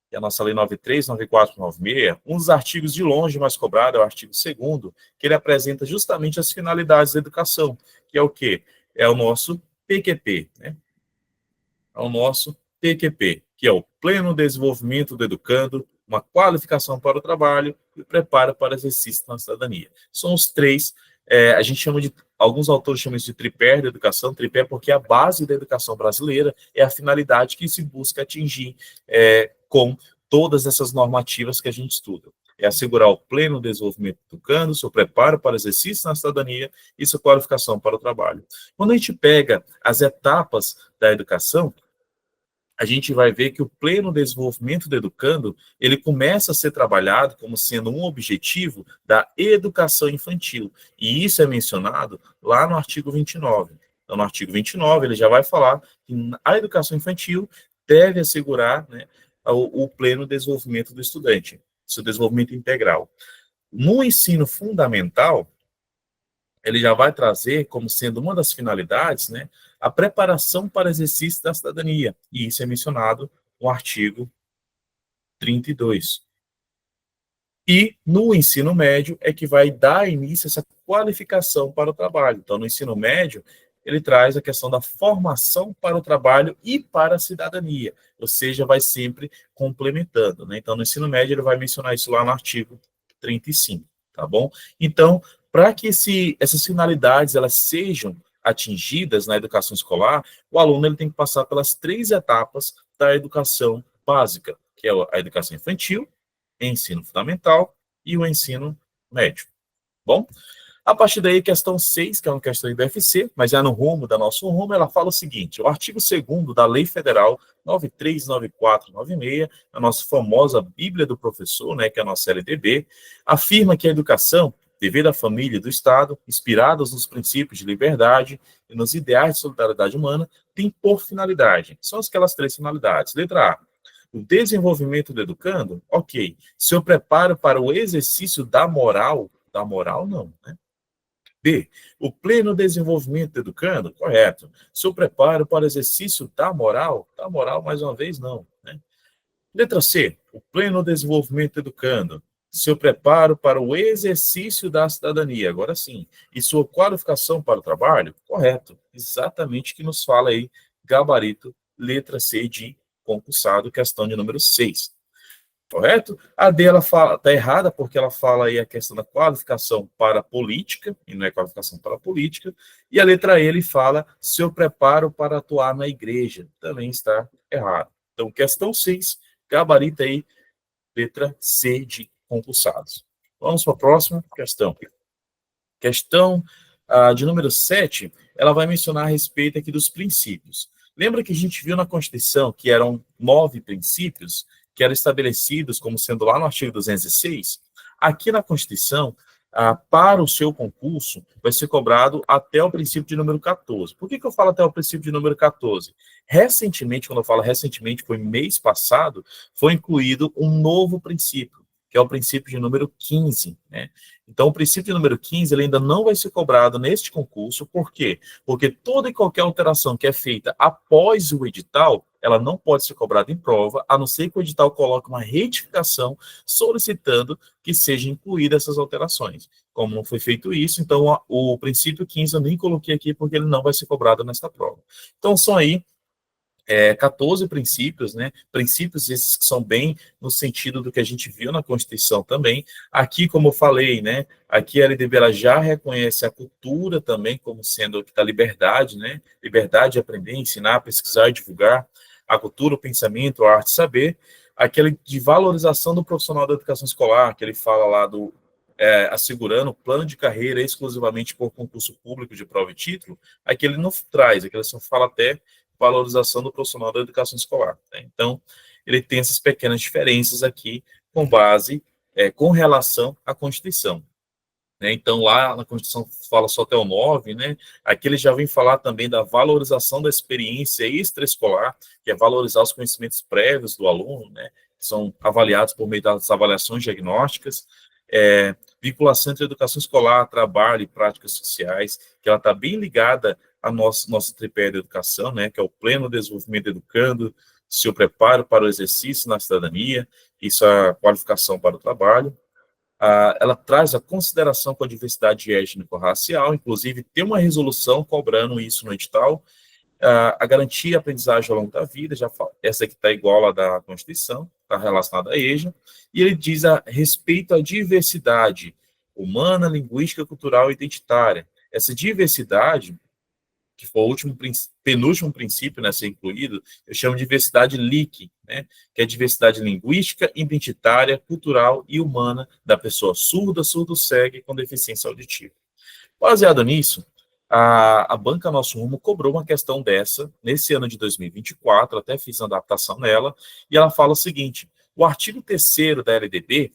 que é a nossa Lei 93, 94, 96, um dos artigos de longe mais cobrado é o artigo 2º, que ele apresenta justamente as finalidades da educação, que é o quê? É o nosso PQP, né? É o nosso PQP, que é o pleno desenvolvimento do educando, uma qualificação para o trabalho e preparo para o exercício na cidadania. São os três, a gente chama de, alguns autores chamam isso de tripé da educação, tripé porque a base da educação brasileira é a finalidade que se busca atingir com todas essas normativas que a gente estuda. É assegurar o pleno desenvolvimento do educando, seu preparo para o exercício na cidadania e sua qualificação para o trabalho. Quando a gente pega as etapas da educação, a gente vai ver que o pleno desenvolvimento do educando, ele começa a ser trabalhado como sendo um objetivo da educação infantil. E isso é mencionado lá no artigo 29. Então, no artigo 29, ele já vai falar que a educação infantil deve assegurar, né, o pleno desenvolvimento do estudante, seu desenvolvimento integral. No ensino fundamental, ele já vai trazer como sendo uma das finalidades, né, a preparação para exercício da cidadania. E isso é mencionado no artigo 32. E no ensino médio é que vai dar início a essa qualificação para o trabalho. Então, no ensino médio, ele traz a questão da formação para o trabalho e para a cidadania, ou seja, vai sempre complementando, né? Então, no ensino médio, ele vai mencionar isso lá no artigo 35, tá bom? Então, para que essas finalidades elas sejam atingidas na educação escolar, o aluno ele tem que passar pelas 3 etapas da educação básica, que é a educação infantil, ensino fundamental e o ensino médio. Bom, a partir daí, questão 6, que é uma questão do IBFC, mas já no rumo da nosso rumo, ela fala o seguinte: o artigo 2º da Lei Federal 939496, a nossa famosa Bíblia do Professor, né, que é a nossa LDB, afirma que a educação, dever da família e do Estado, inspirados nos princípios de liberdade e nos ideais de solidariedade humana, tem por finalidade, são aquelas 3 finalidades. Letra A, o desenvolvimento do educando, ok. Seu preparo para o exercício da moral não, né? B, o pleno desenvolvimento do educando, correto. Seu preparo para o exercício da moral, mais uma vez, não, né? Letra C, o pleno desenvolvimento do educando, seu preparo para o exercício da cidadania, agora sim. E sua qualificação para o trabalho, correto. Exatamente o que nos fala aí, gabarito, letra C de concursado, questão de número 6. Correto? A D, ela fala, tá errada, porque ela fala aí a questão da qualificação para a política, e não é qualificação para a política, e a letra E, ele fala seu preparo para atuar na igreja, também está errado. Então, questão 6, gabarita aí, letra C de concursados. Vamos para a próxima questão. Questão de número 7, ela vai mencionar a respeito aqui dos princípios. Lembra que a gente viu na Constituição que eram 9 princípios que eram estabelecidos como sendo lá no artigo 206? Aqui na Constituição, para o seu concurso, vai ser cobrado até o princípio de número 14. Por que eu falo até o princípio de número 14? Recentemente, quando eu falo recentemente, foi mês passado, foi incluído um novo princípio, que é o princípio de número 15, né? Então, o princípio de número 15, ele ainda não vai ser cobrado neste concurso, por quê? Porque toda e qualquer alteração que é feita após o edital, ela não pode ser cobrada em prova, a não ser que o edital coloque uma retificação solicitando que sejam incluídas essas alterações. Como não foi feito isso, então o princípio 15 eu nem coloquei aqui porque ele não vai ser cobrado nesta prova. Então, são aí 14 princípios, né? Princípios esses que são bem no sentido do que a gente viu na Constituição também. Aqui, como eu falei, né? Aqui a LDB ela já reconhece a cultura também como sendo que da liberdade, né? Liberdade de aprender, ensinar, pesquisar e divulgar a cultura, o pensamento, a arte e saber. Aquele de valorização do profissional da educação escolar, que ele fala lá do assegurando o plano de carreira exclusivamente por concurso público de prova e título. Aqui ele não traz, aqui ele só fala até valorização do profissional da educação escolar, né? Então, ele tem essas pequenas diferenças aqui com base, com relação à Constituição. né? Então, lá na Constituição fala só até o 9, né? Aqui ele já vem falar também da valorização da experiência extraescolar, que é valorizar os conhecimentos prévios do aluno, né? Que são avaliados por meio das avaliações diagnósticas, vinculação entre educação escolar, trabalho e práticas sociais, que ela está bem ligada ao nosso tripé da educação, né? Que é o pleno desenvolvimento do educando, seu preparo para o exercício na cidadania, isso é a qualificação para o trabalho. Ela traz a consideração com a diversidade étnico-racial, inclusive tem uma resolução cobrando isso no edital, a garantia e aprendizagem ao longo da vida, essa aqui está igual à da Constituição, está relacionada à EJA, e ele diz a respeito à diversidade humana, linguística, cultural e identitária. Essa diversidade, que foi o penúltimo princípio, né, a ser incluído, eu chamo de diversidade LIC, né, que é a diversidade linguística, identitária, cultural e humana da pessoa surda, surdo-cega com deficiência auditiva. Baseado nisso, a Banca Nosso Rumo cobrou uma questão dessa nesse ano de 2024, até fiz uma adaptação nela, e ela fala o seguinte: o artigo 3º da LDB,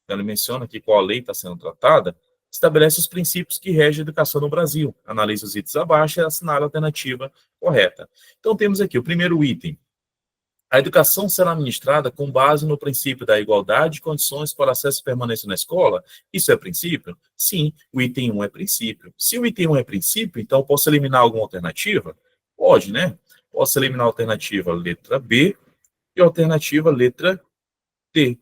ela menciona aqui qual a lei está sendo tratada, estabelece os princípios que regem a educação no Brasil, analisa os itens abaixo e assinala a alternativa correta. Então, temos aqui o primeiro item: a educação será ministrada com base no princípio da igualdade de condições para acesso e permanência na escola. Isso é princípio? Sim, o item 1 é princípio. Se o item 1 é princípio, então posso eliminar alguma alternativa? Pode, né? Posso eliminar a alternativa letra B e a alternativa letra D.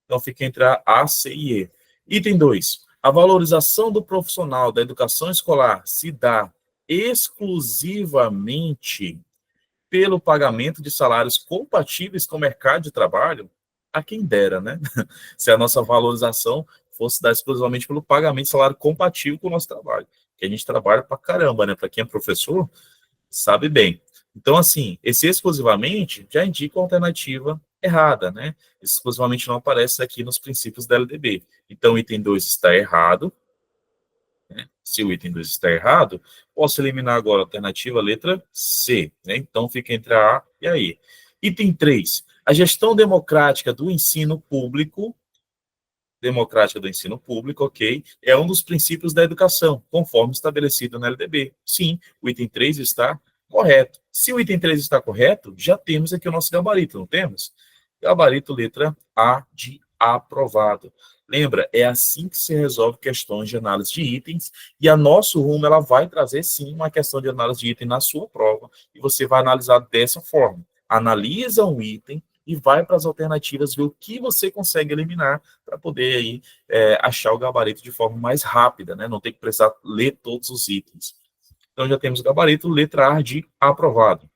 Então fica entre a C e E. Item 2. A valorização do profissional da educação escolar se dá exclusivamente pelo pagamento de salários compatíveis com o mercado de trabalho. A quem dera, né? Se a nossa valorização fosse dar exclusivamente pelo pagamento de salário compatível com o nosso trabalho. Que a gente trabalha pra caramba, né? Para quem é professor, sabe bem. Então, assim, esse exclusivamente já indica a alternativa errada, né? Exclusivamente não aparece aqui nos princípios da LDB. Então, o item 2 está errado. Né? Se o item 2 está errado, posso eliminar agora a alternativa letra C. Né? Então, fica entre a A e a E. Item 3. A gestão democrática do ensino público, ok, é um dos princípios da educação, conforme estabelecido na LDB. Sim, o item 3 está correto. Se o item 3 está correto, já temos aqui o nosso gabarito, não temos? Gabarito letra A de aprovado. Lembra, é assim que se resolve questões de análise de itens, e a Nosso Rumo ela vai trazer, sim, uma questão de análise de item na sua prova, e você vai analisar dessa forma. Analisa um item e vai para as alternativas, ver o que você consegue eliminar para poder aí, achar o gabarito de forma mais rápida, né? Não ter que precisar ler todos os itens. Então, já temos o gabarito, letra A de aprovado.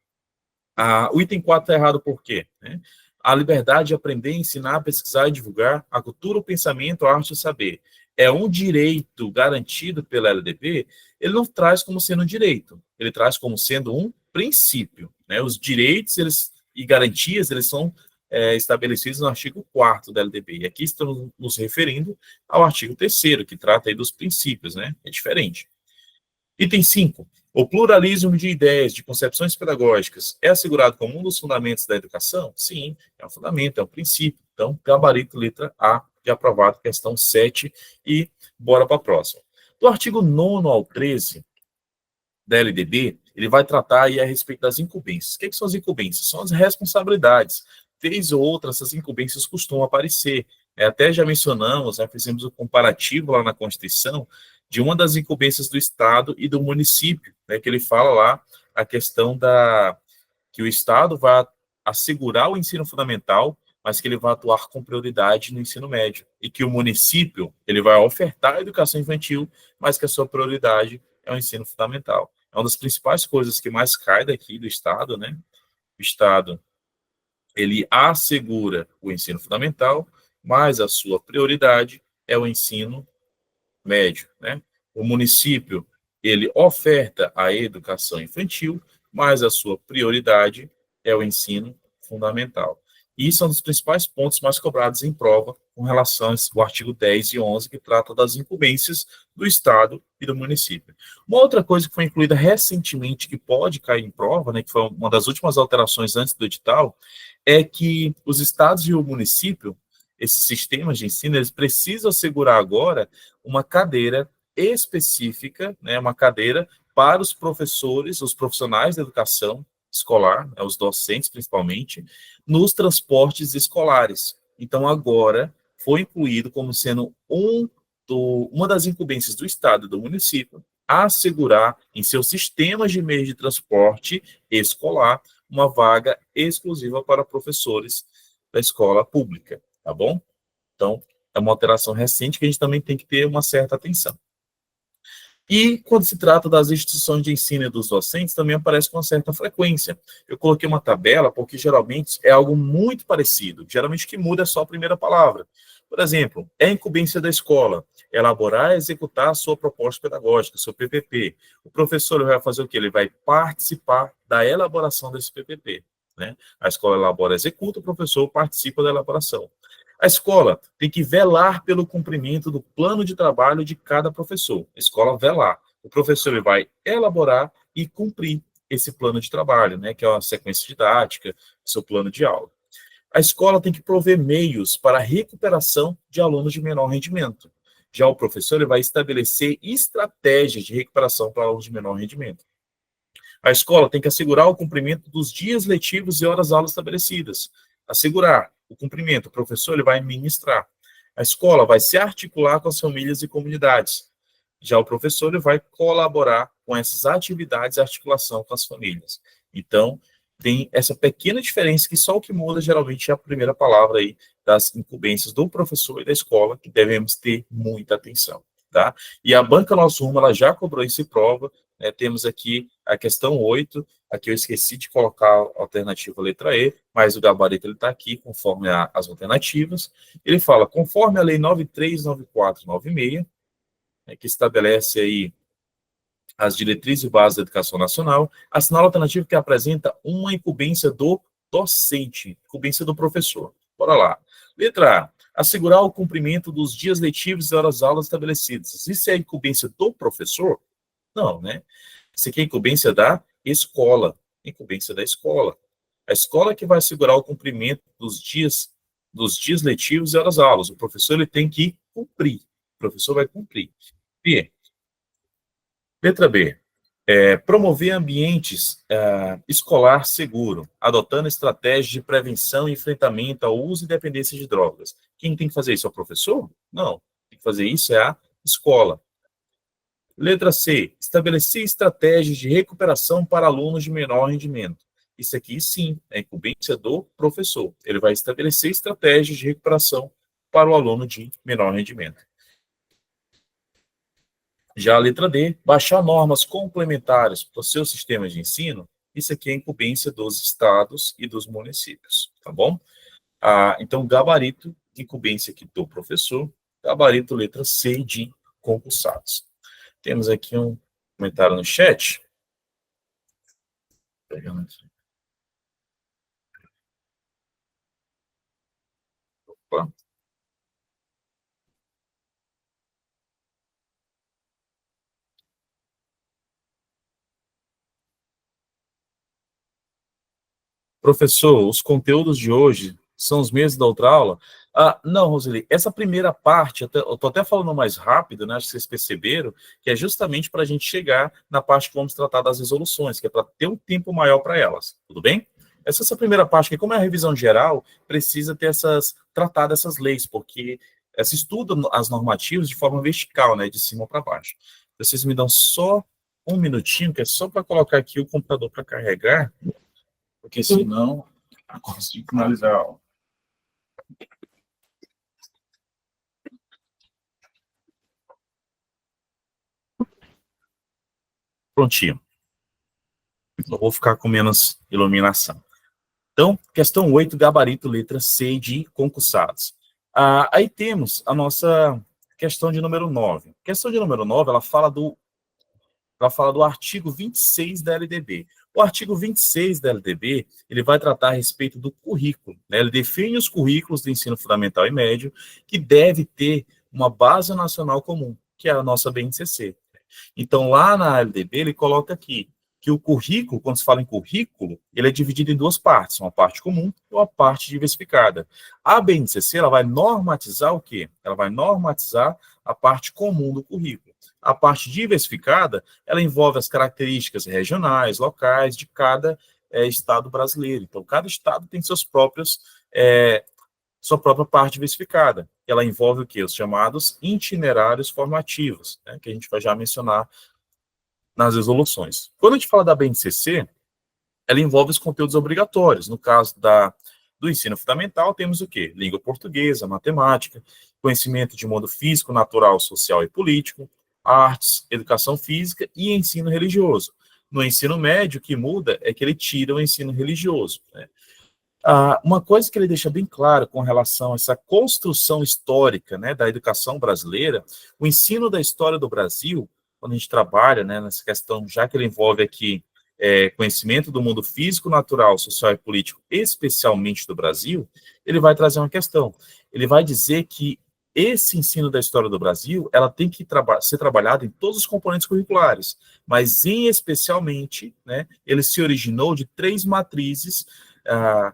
O item 4 está errado por quê? Né? A liberdade de aprender, ensinar, pesquisar e divulgar a cultura, o pensamento, a arte e o saber é um direito garantido pela LDB, ele não traz como sendo um direito, ele traz como sendo um princípio. Né? Os direitos e garantias, eles são estabelecidos no artigo 4º da LDB. E aqui estamos nos referindo ao artigo 3º, que trata aí dos princípios, né? É diferente. Item 5. O pluralismo de ideias, de concepções pedagógicas é assegurado como um dos fundamentos da educação? Sim, é um fundamento, é um princípio. Então, gabarito, letra A, de aprovado, questão 7, e bora para a próxima. Do artigo 9º ao 13 da LDB, ele vai tratar aí a respeito das incumbências. O que são as incumbências? São as responsabilidades. Vez ou outra, essas incumbências costumam aparecer. Até já mencionamos, fizemos um comparativo lá na Constituição, de uma das incumbências do Estado e do município, né, que ele fala lá a questão que o Estado vai assegurar o ensino fundamental, mas que ele vai atuar com prioridade no ensino médio, e que o município ele vai ofertar a educação infantil, mas que a sua prioridade é o ensino fundamental. É uma das principais coisas que mais cai daqui do Estado, né? O Estado, ele assegura o ensino fundamental, mas a sua prioridade é o ensino médio, né? O município, ele oferta a educação infantil, mas a sua prioridade é o ensino fundamental. E isso é um dos principais pontos mais cobrados em prova com relação ao artigo 10 e 11, que trata das incumbências do Estado e do município. Uma outra coisa que foi incluída recentemente, que pode cair em prova, né, que foi uma das últimas alterações antes do edital, é que os estados e o município, esses sistemas de ensino, eles precisam assegurar agora uma cadeira específica, né, uma cadeira para os professores, os profissionais da educação escolar, né, os docentes principalmente, nos transportes escolares. Então, agora foi incluído como sendo uma das incumbências do Estado e do município assegurar em seus sistemas de meio de transporte escolar uma vaga exclusiva para professores da escola pública, tá bom? Então, é uma alteração recente que a gente também tem que ter uma certa atenção. E quando se trata das instituições de ensino e dos docentes, também aparece com uma certa frequência. Eu coloquei uma tabela porque geralmente é algo muito parecido. Geralmente o que muda é só a primeira palavra. Por exemplo, é incumbência da escola elaborar e executar a sua proposta pedagógica, seu PPP. O professor vai fazer o quê? Ele vai participar da elaboração desse PPP. Né? A escola elabora, executa, o professor participa da elaboração. A escola tem que velar pelo cumprimento do plano de trabalho de cada professor. A escola velar. O professor ele vai elaborar e cumprir esse plano de trabalho, né, que é uma sequência didática, seu plano de aula. A escola tem que prover meios para a recuperação de alunos de menor rendimento. Já o professor ele vai estabelecer estratégias de recuperação para alunos de menor rendimento. A escola tem que assegurar o cumprimento dos dias letivos e horas-aulas estabelecidas. Assegurar o cumprimento. O professor ele vai ministrar. A escola vai se articular com as famílias e comunidades. Já o professor ele vai colaborar com essas atividades e articulação com as famílias. Então, tem essa pequena diferença que só o que muda geralmente é a primeira palavra aí das incumbências do professor e da escola, que devemos ter muita atenção, tá? E a Banca Nosso Rumo, ela já cobrou isso em prova, né? Temos aqui a questão 8, aqui eu esqueci de colocar a alternativa letra E, mas o gabarito está aqui, conforme as alternativas. Ele fala, conforme a Lei 939496, né, que estabelece aí as diretrizes e bases da educação nacional, assinala a alternativa que apresenta uma incumbência do docente, incumbência do professor. Bora lá. Letra A, assegurar o cumprimento dos dias letivos e horas-aulas estabelecidas. Isso é incumbência do professor? Não, né? Isso aqui é incumbência da escola. Incumbência da escola. A escola que vai assegurar o cumprimento dos dias letivos e horas-aulas. O professor ele tem que cumprir. O professor vai cumprir. B. Letra B. Promover ambientes escolar seguro, adotando estratégias de prevenção e enfrentamento ao uso e dependência de drogas. Quem tem que fazer isso é o professor? Não. Tem que fazer isso é a escola. Letra C. Estabelecer estratégias de recuperação para alunos de menor rendimento. Isso aqui, sim, é incumbência do professor. Ele vai estabelecer estratégias de recuperação para o aluno de menor rendimento. Já a letra D, baixar normas complementares para o seu sistema de ensino, isso aqui é incumbência dos estados e dos municípios, tá bom? Então, gabarito, incumbência aqui do professor, gabarito letra C de concursados. Temos aqui um comentário no chat. Pegando aqui. Opa. Professor, os conteúdos de hoje são os mesmos da outra aula? Não, Roseli, essa primeira parte, eu estou até falando mais rápido, né? Acho que vocês perceberam, que é justamente para a gente chegar na parte que vamos tratar das resoluções, que é para ter um tempo maior para elas, tudo bem? Essa primeira parte, que como é a revisão geral, precisa ter tratar dessas leis, porque se estuda as normativas de forma vertical, né? De cima para baixo. Vocês me dão só um minutinho, que é só para colocar aqui o computador para carregar, porque senão eu consigo finalizar a aula. Prontinho. Eu vou ficar com menos iluminação. Então, questão 8, gabarito, letra C de concursados. Aí temos a nossa questão de número 9. A questão de número 9, ela fala do artigo 26 da LDB. O artigo 26 da LDB, ele vai tratar a respeito do currículo, né? Ele define os currículos do ensino fundamental e médio, que deve ter uma base nacional comum, que é a nossa BNCC. Então, lá na LDB, ele coloca aqui que o currículo, quando se fala em currículo, ele é dividido em duas partes, uma parte comum e uma parte diversificada. A BNCC, ela vai normatizar o quê? Ela vai normatizar a parte comum do currículo. A parte diversificada, ela envolve as características regionais, locais de cada estado brasileiro. Então, cada estado tem seus próprios sua própria parte diversificada. Ela envolve o quê? Os chamados itinerários formativos, né, que a gente vai já mencionar nas resoluções. Quando a gente fala da BNCC, ela envolve os conteúdos obrigatórios. No caso do ensino fundamental, temos o quê? Língua portuguesa, matemática, conhecimento de mundo físico, natural, social e político, artes, educação física e ensino religioso. No ensino médio, o que muda é que ele tira o ensino religioso, né? Uma coisa que ele deixa bem claro com relação a essa construção histórica, né, da educação brasileira, o ensino da história do Brasil, quando a gente trabalha, né, nessa questão, já que ele envolve aqui conhecimento do mundo físico, natural, social e político, especialmente do Brasil, ele vai trazer uma questão. Ele vai dizer que esse ensino da história do Brasil, ela tem que ser trabalhada em todos os componentes curriculares, mas em especialmente, né, ele se originou de três matrizes. A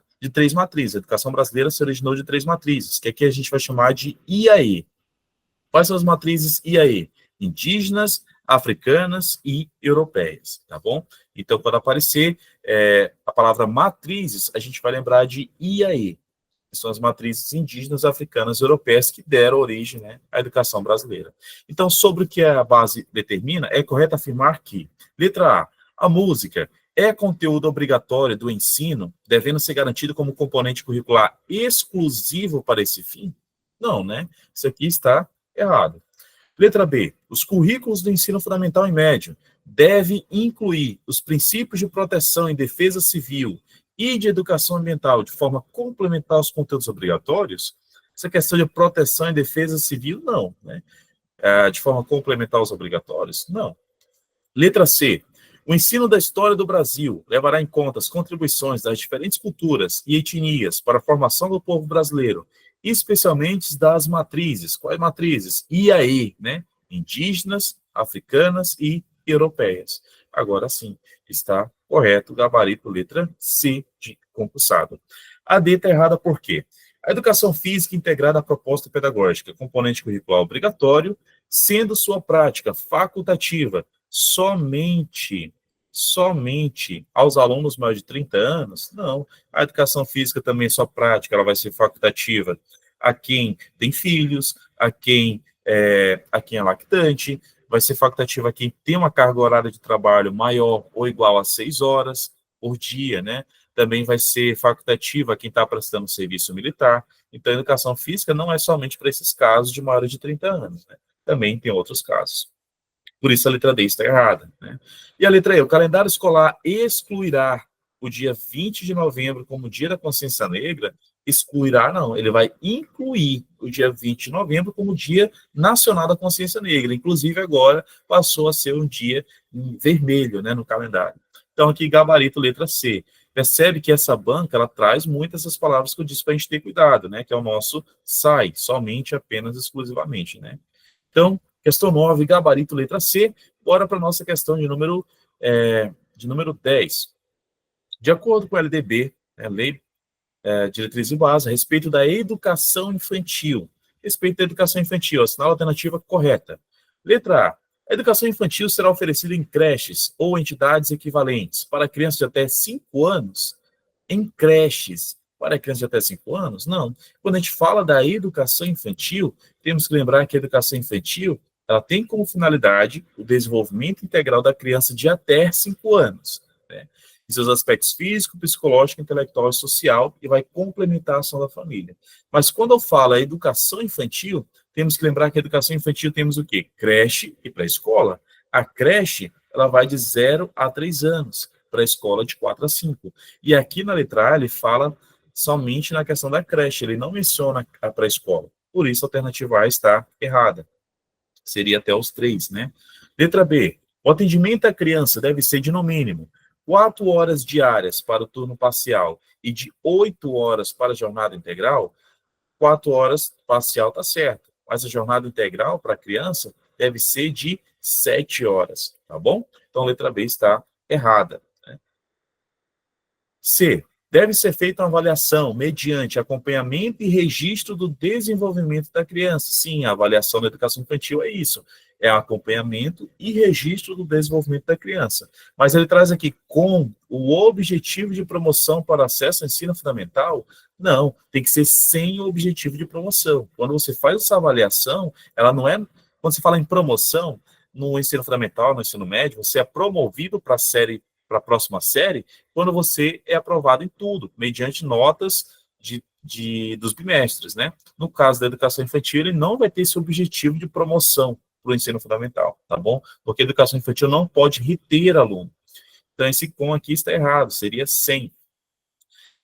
educação brasileira se originou de três matrizes, que aqui a gente vai chamar de IAE. Quais são as matrizes IAE? Indígenas, africanas e europeias, tá bom? Então, quando aparecer a palavra matrizes, a gente vai lembrar de IAE, que são as matrizes indígenas, africanas e europeias que deram origem, né, à educação brasileira. Então, sobre o que a base determina, é correto afirmar que, letra A música é conteúdo obrigatório do ensino, devendo ser garantido como componente curricular exclusivo para esse fim? Não, né? Isso aqui está errado. Letra B. Os currículos do ensino fundamental e médio devem incluir os princípios de proteção e defesa civil e de educação ambiental de forma complementar aos conteúdos obrigatórios? Essa questão de proteção e defesa civil, não, né? De forma complementar aos obrigatórios? Não. Letra C. O ensino da história do Brasil levará em conta as contribuições das diferentes culturas e etnias para a formação do povo brasileiro, especialmente das matrizes. Quais matrizes? IAE, né? Indígenas, africanas e europeias. Agora sim, está correto o gabarito letra C de concursado. A D está errada por quê? A educação física integrada à proposta pedagógica, componente curricular obrigatório, sendo sua prática facultativa somente aos alunos maiores de 30 anos? Não. A educação física também, sua prática, ela vai ser facultativa a quem tem filhos, a quem é lactante, vai ser facultativa a quem tem uma carga horária de trabalho maior ou igual a 6 horas por dia, né? Também vai ser facultativa a quem está prestando serviço militar. Então, a educação física não é somente para esses casos de maiores de 30 anos, né? Também tem outros casos. Por isso a letra D está errada, né? E a letra E, o calendário escolar excluirá o dia 20 de novembro como dia da consciência negra? Excluirá, não, ele vai incluir o dia 20 de novembro como dia nacional da consciência negra. Inclusive, agora passou a ser um dia vermelho, né, no calendário. Então, aqui, gabarito, letra C. Percebe que essa banca, ela traz muitas dessas palavras que eu disse para a gente ter cuidado, né, que é o nosso SAI, somente, apenas, exclusivamente, né? Então, questão 9, gabarito, letra C. Bora para a nossa questão de número 10. De acordo com o LDB, Lei Diretriz e Base, a respeito da educação infantil. Respeito da educação infantil, assinala a alternativa correta. Letra A. A educação infantil será oferecida em creches ou entidades equivalentes para crianças de até 5 anos? Em creches para crianças de até 5 anos? Não. Quando a gente fala da educação infantil, temos que lembrar que a educação infantil ela tem como finalidade o desenvolvimento integral da criança de até 5 anos, né? Em seus aspectos físico, psicológico, intelectual e social, e vai complementar a ação da família. Mas quando eu falo a educação infantil, temos que lembrar que a educação infantil temos o quê? Creche e pré-escola. A creche, ela vai de 0 a 3 anos, para a escola de 4 a 5. E aqui na letra A, ele fala somente na questão da creche, ele não menciona a pré-escola. Por isso, a alternativa A está errada. Seria até os 3, né? Letra B. O atendimento à criança deve ser de, no mínimo, 4 horas diárias para o turno parcial e de 8 horas para a jornada integral. 4 horas parcial está certo, mas a jornada integral para a criança deve ser de 7 horas, tá bom? Então, a letra B está errada. Né? C. Deve ser feita uma avaliação mediante acompanhamento e registro do desenvolvimento da criança. Sim, a avaliação da educação infantil é isso. É acompanhamento e registro do desenvolvimento da criança. Mas ele traz aqui com o objetivo de promoção para acesso ao ensino fundamental? Não, tem que ser sem o objetivo de promoção. Quando você faz essa avaliação, ela não é... Quando você fala em promoção, no ensino fundamental, no ensino médio, você é promovido para a próxima série, quando você é aprovado em tudo, mediante notas dos bimestres, né? No caso da educação infantil, ele não vai ter esse objetivo de promoção para o ensino fundamental, tá bom? Porque a educação infantil não pode reter aluno. Então, esse com aqui está errado, seria 100.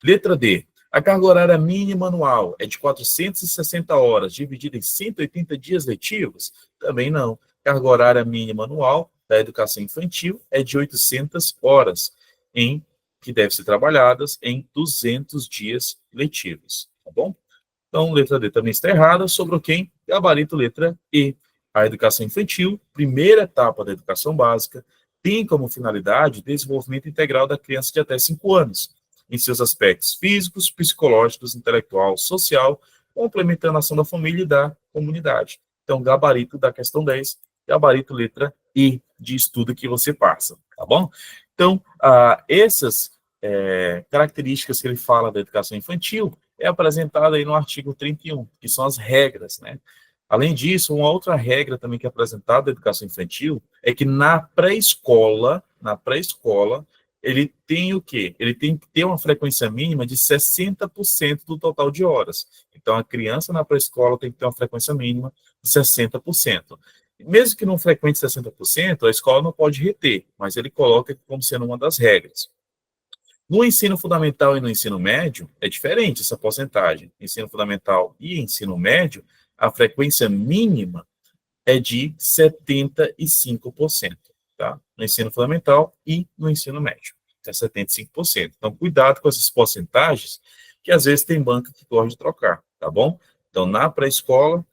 Letra D. A carga horária mínima anual é de 460 horas, dividida em 180 dias letivos? Também não. Carga horária mínima anual da educação infantil é de 800 horas, que devem ser trabalhadas em 200 dias letivos, tá bom? Então, letra D também está errada. Sobrou quem? Gabarito letra E. A educação infantil, primeira etapa da educação básica, tem como finalidade o desenvolvimento integral da criança de até 5 anos, em seus aspectos físicos, psicológicos, intelectual, social, complementando a ação da família e da comunidade. Então, gabarito da questão 10, gabarito letra E de estudo que você passa, tá bom? Então, essas características que ele fala da educação infantil é apresentada aí no artigo 31, que são as regras, né? Além disso, uma outra regra também que é apresentada da educação infantil é que na pré-escola, ele tem o quê? Ele tem que ter uma frequência mínima de 60% do total de horas. Então, a criança na pré-escola tem que ter uma frequência mínima de 60%. Mesmo que não frequente 60%, a escola não pode reter, mas ele coloca como sendo uma das regras. No ensino fundamental e no ensino médio, é diferente essa porcentagem. Ensino fundamental e ensino médio, a frequência mínima é de 75%, tá? No ensino fundamental e no ensino médio, é 75%. Então, cuidado com essas porcentagens, que às vezes tem banca que gosta de trocar, tá bom? Então, na pré-escola,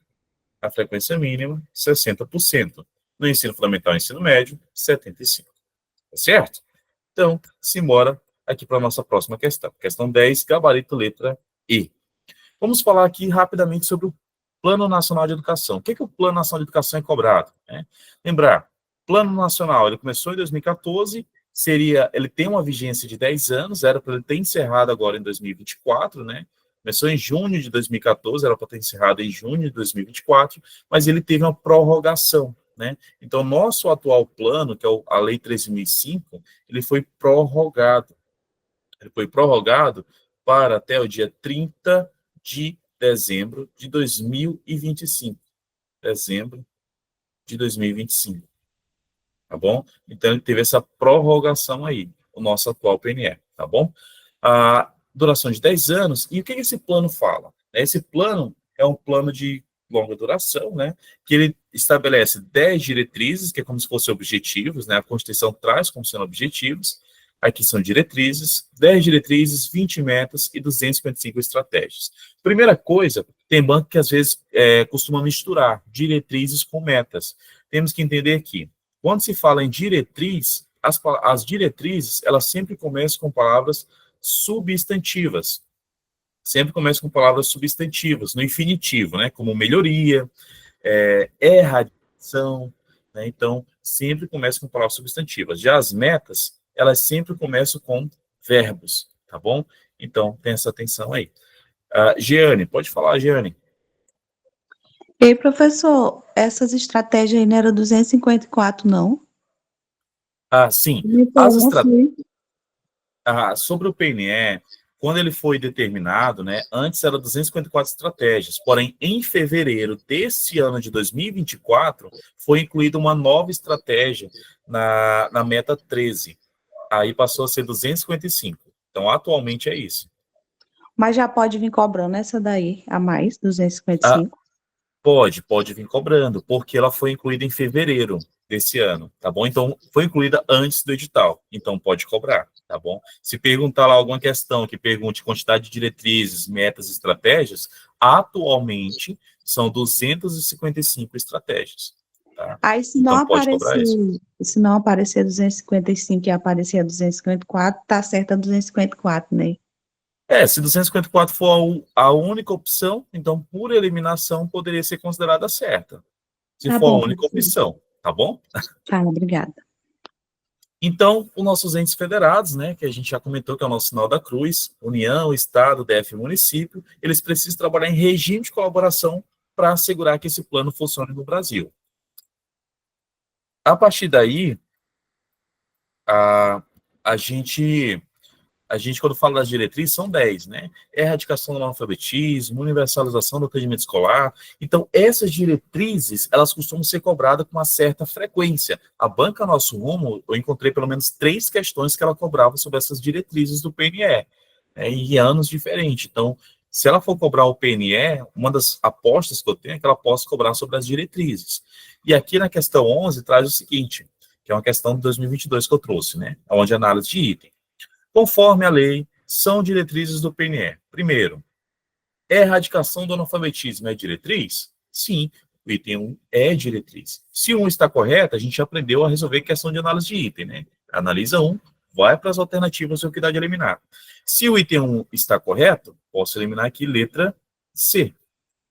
a frequência mínima, 60%. No ensino fundamental e ensino médio, 75%. Tá certo? Então, simbora aqui para a nossa próxima questão. Questão 10, gabarito letra E. Vamos falar aqui rapidamente sobre o Plano Nacional de Educação. O que o Plano Nacional de Educação é cobrado? Né? Lembrar, Plano Nacional, ele começou em 2014, ele tem uma vigência de 10 anos, era para ele ter encerrado agora em 2024, né? Começou em junho de 2014, era para ter encerrado em junho de 2024, mas ele teve uma prorrogação, né? Então, nosso atual plano, que é a Lei 13.005, ele foi prorrogado. Ele foi prorrogado para até o dia 30 de dezembro de 2025. Dezembro de 2025. Tá bom? Então, ele teve essa prorrogação aí, o nosso atual PNE, tá bom? A duração de 10 anos. E o que esse plano fala? Esse plano é um plano de longa duração, né? Que ele estabelece 10 diretrizes, que é como se fossem objetivos, né? A Constituição traz como sendo objetivos. Aqui são diretrizes, 10 diretrizes, 20 metas e 255 estratégias. Primeira coisa, tem banco que às vezes costuma misturar diretrizes com metas. Temos que entender que, quando se fala em diretriz, as diretrizes, elas sempre começam com palavras substantivas. Sempre começam com palavras substantivas, no infinitivo, né? Como melhoria, erradicação, né? Então, sempre começa com palavras substantivas. Já as metas, elas sempre começam com verbos, tá bom? Então, tem essa atenção aí. Jeane, pode falar, Jeane. Ei, professor, essas estratégias aí não eram 254, não? Sim. Sobre o PNE, quando ele foi determinado, né, antes era 254 estratégias, porém, em fevereiro desse ano de 2024, foi incluída uma nova estratégia na meta 13. Aí passou a ser 255. Então, atualmente é isso. Mas já pode vir cobrando essa daí, a mais, 255? Pode vir cobrando, porque ela foi incluída em fevereiro desse ano, tá bom? Então, foi incluída antes do edital, então pode cobrar, tá bom? Se perguntar lá alguma questão que pergunte quantidade de diretrizes, metas, estratégias, atualmente são 255 estratégias. tá? Aí, Então, pode cobrar isso. se não aparecer 255 e aparecer 254, tá certo a 254, né? Se 254 for a única opção, então, por eliminação, poderia ser considerada certa. Se Tá for bom, a única professor. opção, tá bom? Tá, obrigada. Então, os nossos entes federados, né, que a gente já comentou que é o nosso sinal da cruz, União, Estado, DF e município, eles precisam trabalhar em regime de colaboração para assegurar que esse plano funcione no Brasil. A partir daí, a, a gente quando fala das diretrizes, são 10, né? Erradicação do analfabetismo, universalização do atendimento escolar. Então, essas diretrizes, elas costumam ser cobradas com uma certa frequência. A Banca Nosso Rumo, eu encontrei pelo menos 3 questões que ela cobrava sobre essas diretrizes do PNE, né, em anos diferentes. Então, se ela for cobrar o PNE, uma das apostas que eu tenho é que ela possa cobrar sobre as diretrizes. E aqui na questão 11 traz o seguinte, que é uma questão de 2022 que eu trouxe, né? Onde a análise de item. Conforme a lei, são diretrizes do PNE. Primeiro, erradicação do analfabetismo é diretriz? Sim, o item 1 é diretriz. Se 1 está correto, a gente aprendeu a resolver questão de análise de item, né? Analisa 1, vai para as alternativas e o que dá de eliminar. Se o item 1 está correto, posso eliminar aqui letra C.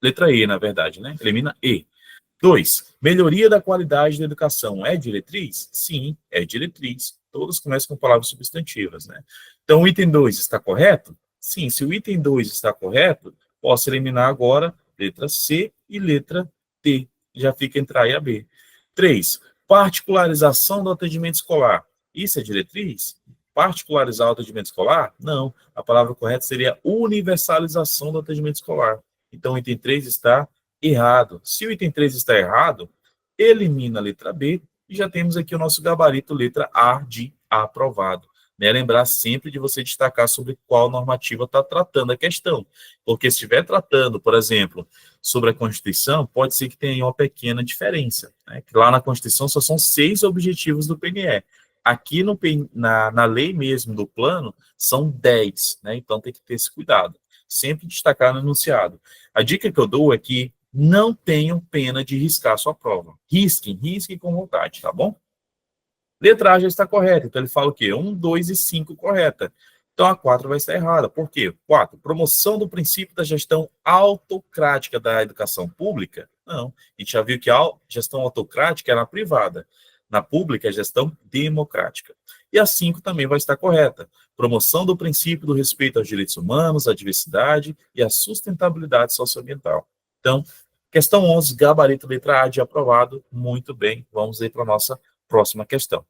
Letra E, na verdade, né? Elimina E. 2. Melhoria da qualidade da educação é diretriz? Sim, é diretriz. Todas começam com palavras substantivas, né? Então, o item 2 está correto? Sim, se o item 2 está correto, posso eliminar agora letra C e letra D. Já fica entre A e a B. 3. Particularização do atendimento escolar. Isso é diretriz? Particularizar o atendimento escolar? Não. A palavra correta seria universalização do atendimento escolar. Então, o item 3 está errado. Se o item 3 está errado, elimina a letra B e já temos aqui o nosso gabarito letra A de aprovado. Né? Lembrar sempre de você destacar sobre qual normativa está tratando a questão. Porque se estiver tratando, por exemplo, sobre a Constituição, pode ser que tenha uma pequena diferença. Né? Que lá na Constituição só são 6 objetivos do PNE. Aqui na lei mesmo do plano, são 10. Né? Então tem que ter esse cuidado. Sempre destacar no enunciado. A dica que eu dou é que não tenham pena de riscar a sua prova. Risquem com vontade, tá bom? Letra A já está correta, então ele fala o quê? 1, 2 e 5 correta. Então a 4 vai estar errada. Por quê? 4. Promoção do princípio da gestão autocrática da educação pública? Não. A gente já viu que a gestão autocrática era na privada. Na pública é gestão democrática. E a 5 também vai estar correta. Promoção do princípio do respeito aos direitos humanos, à diversidade e à sustentabilidade socioambiental. Então, questão 11, gabarito letra A de aprovado. Muito bem, vamos aí para a nossa próxima questão.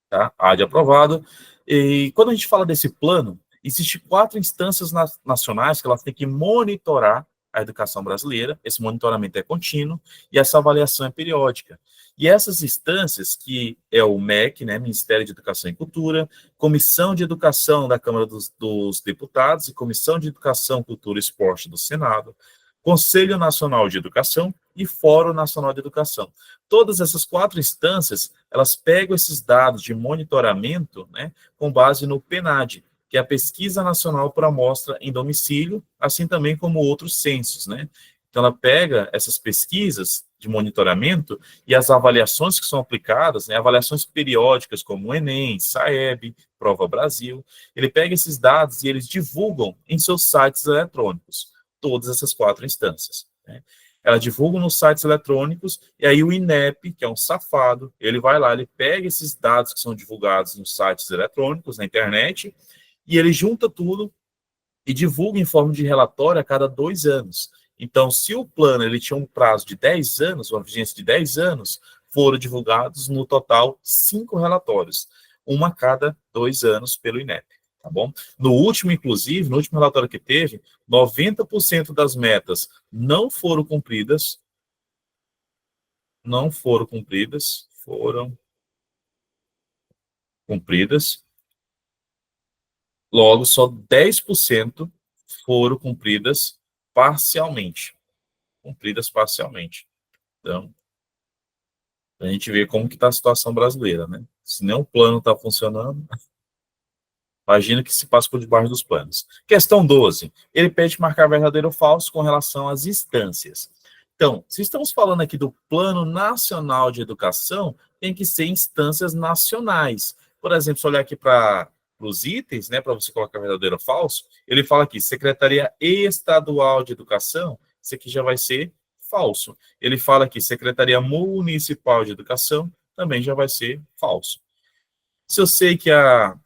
Tá? A de aprovado. E quando a gente fala desse plano, existem 4 instâncias nacionais que elas têm que monitorar a educação brasileira. Esse monitoramento é contínuo e essa avaliação é periódica. E essas instâncias, que é o MEC, né, Ministério de Educação e Cultura, Comissão de Educação da Câmara dos Deputados e Comissão de Educação, Cultura e Esporte do Senado, Conselho Nacional de Educação e Fórum Nacional de Educação. Todas essas 4 instâncias, elas pegam esses dados de monitoramento, né, com base no PNAD, que é a Pesquisa Nacional por Amostra em Domicílio, assim também como outros censos, né? Então, ela pega essas pesquisas de monitoramento e as avaliações que são aplicadas, né, avaliações periódicas como o Enem, Saeb, Prova Brasil, ele pega esses dados e eles divulgam em seus sites eletrônicos, todas essas 4 instâncias, né? Ela divulga nos sites eletrônicos, e aí o INEP, que é um safado, ele vai lá, ele pega esses dados que são divulgados nos sites eletrônicos, na internet, e ele junta tudo e divulga em forma de relatório a cada 2 anos. Então, se o plano ele tinha um prazo de 10 anos, uma vigência de 10 anos, foram divulgados no total 5 relatórios, uma a cada 2 anos pelo INEP, tá bom? No último, inclusive, no último relatório que teve, 90% das metas não foram cumpridas, foram cumpridas, logo só 10% foram cumpridas parcialmente. Então, a gente vê como que está a situação brasileira, né? Se nem o plano está funcionando, imagina que se passa por debaixo dos panos. Questão 12. Ele pede marcar verdadeiro ou falso com relação às instâncias. Então, se estamos falando aqui do Plano Nacional de Educação, tem que ser instâncias nacionais. Por exemplo, se olhar aqui para os itens, né, para você colocar verdadeiro ou falso, ele fala aqui, Secretaria Estadual de Educação, isso aqui já vai ser falso. Ele fala aqui, Secretaria Municipal de Educação, também já vai ser falso. Se eu sei que a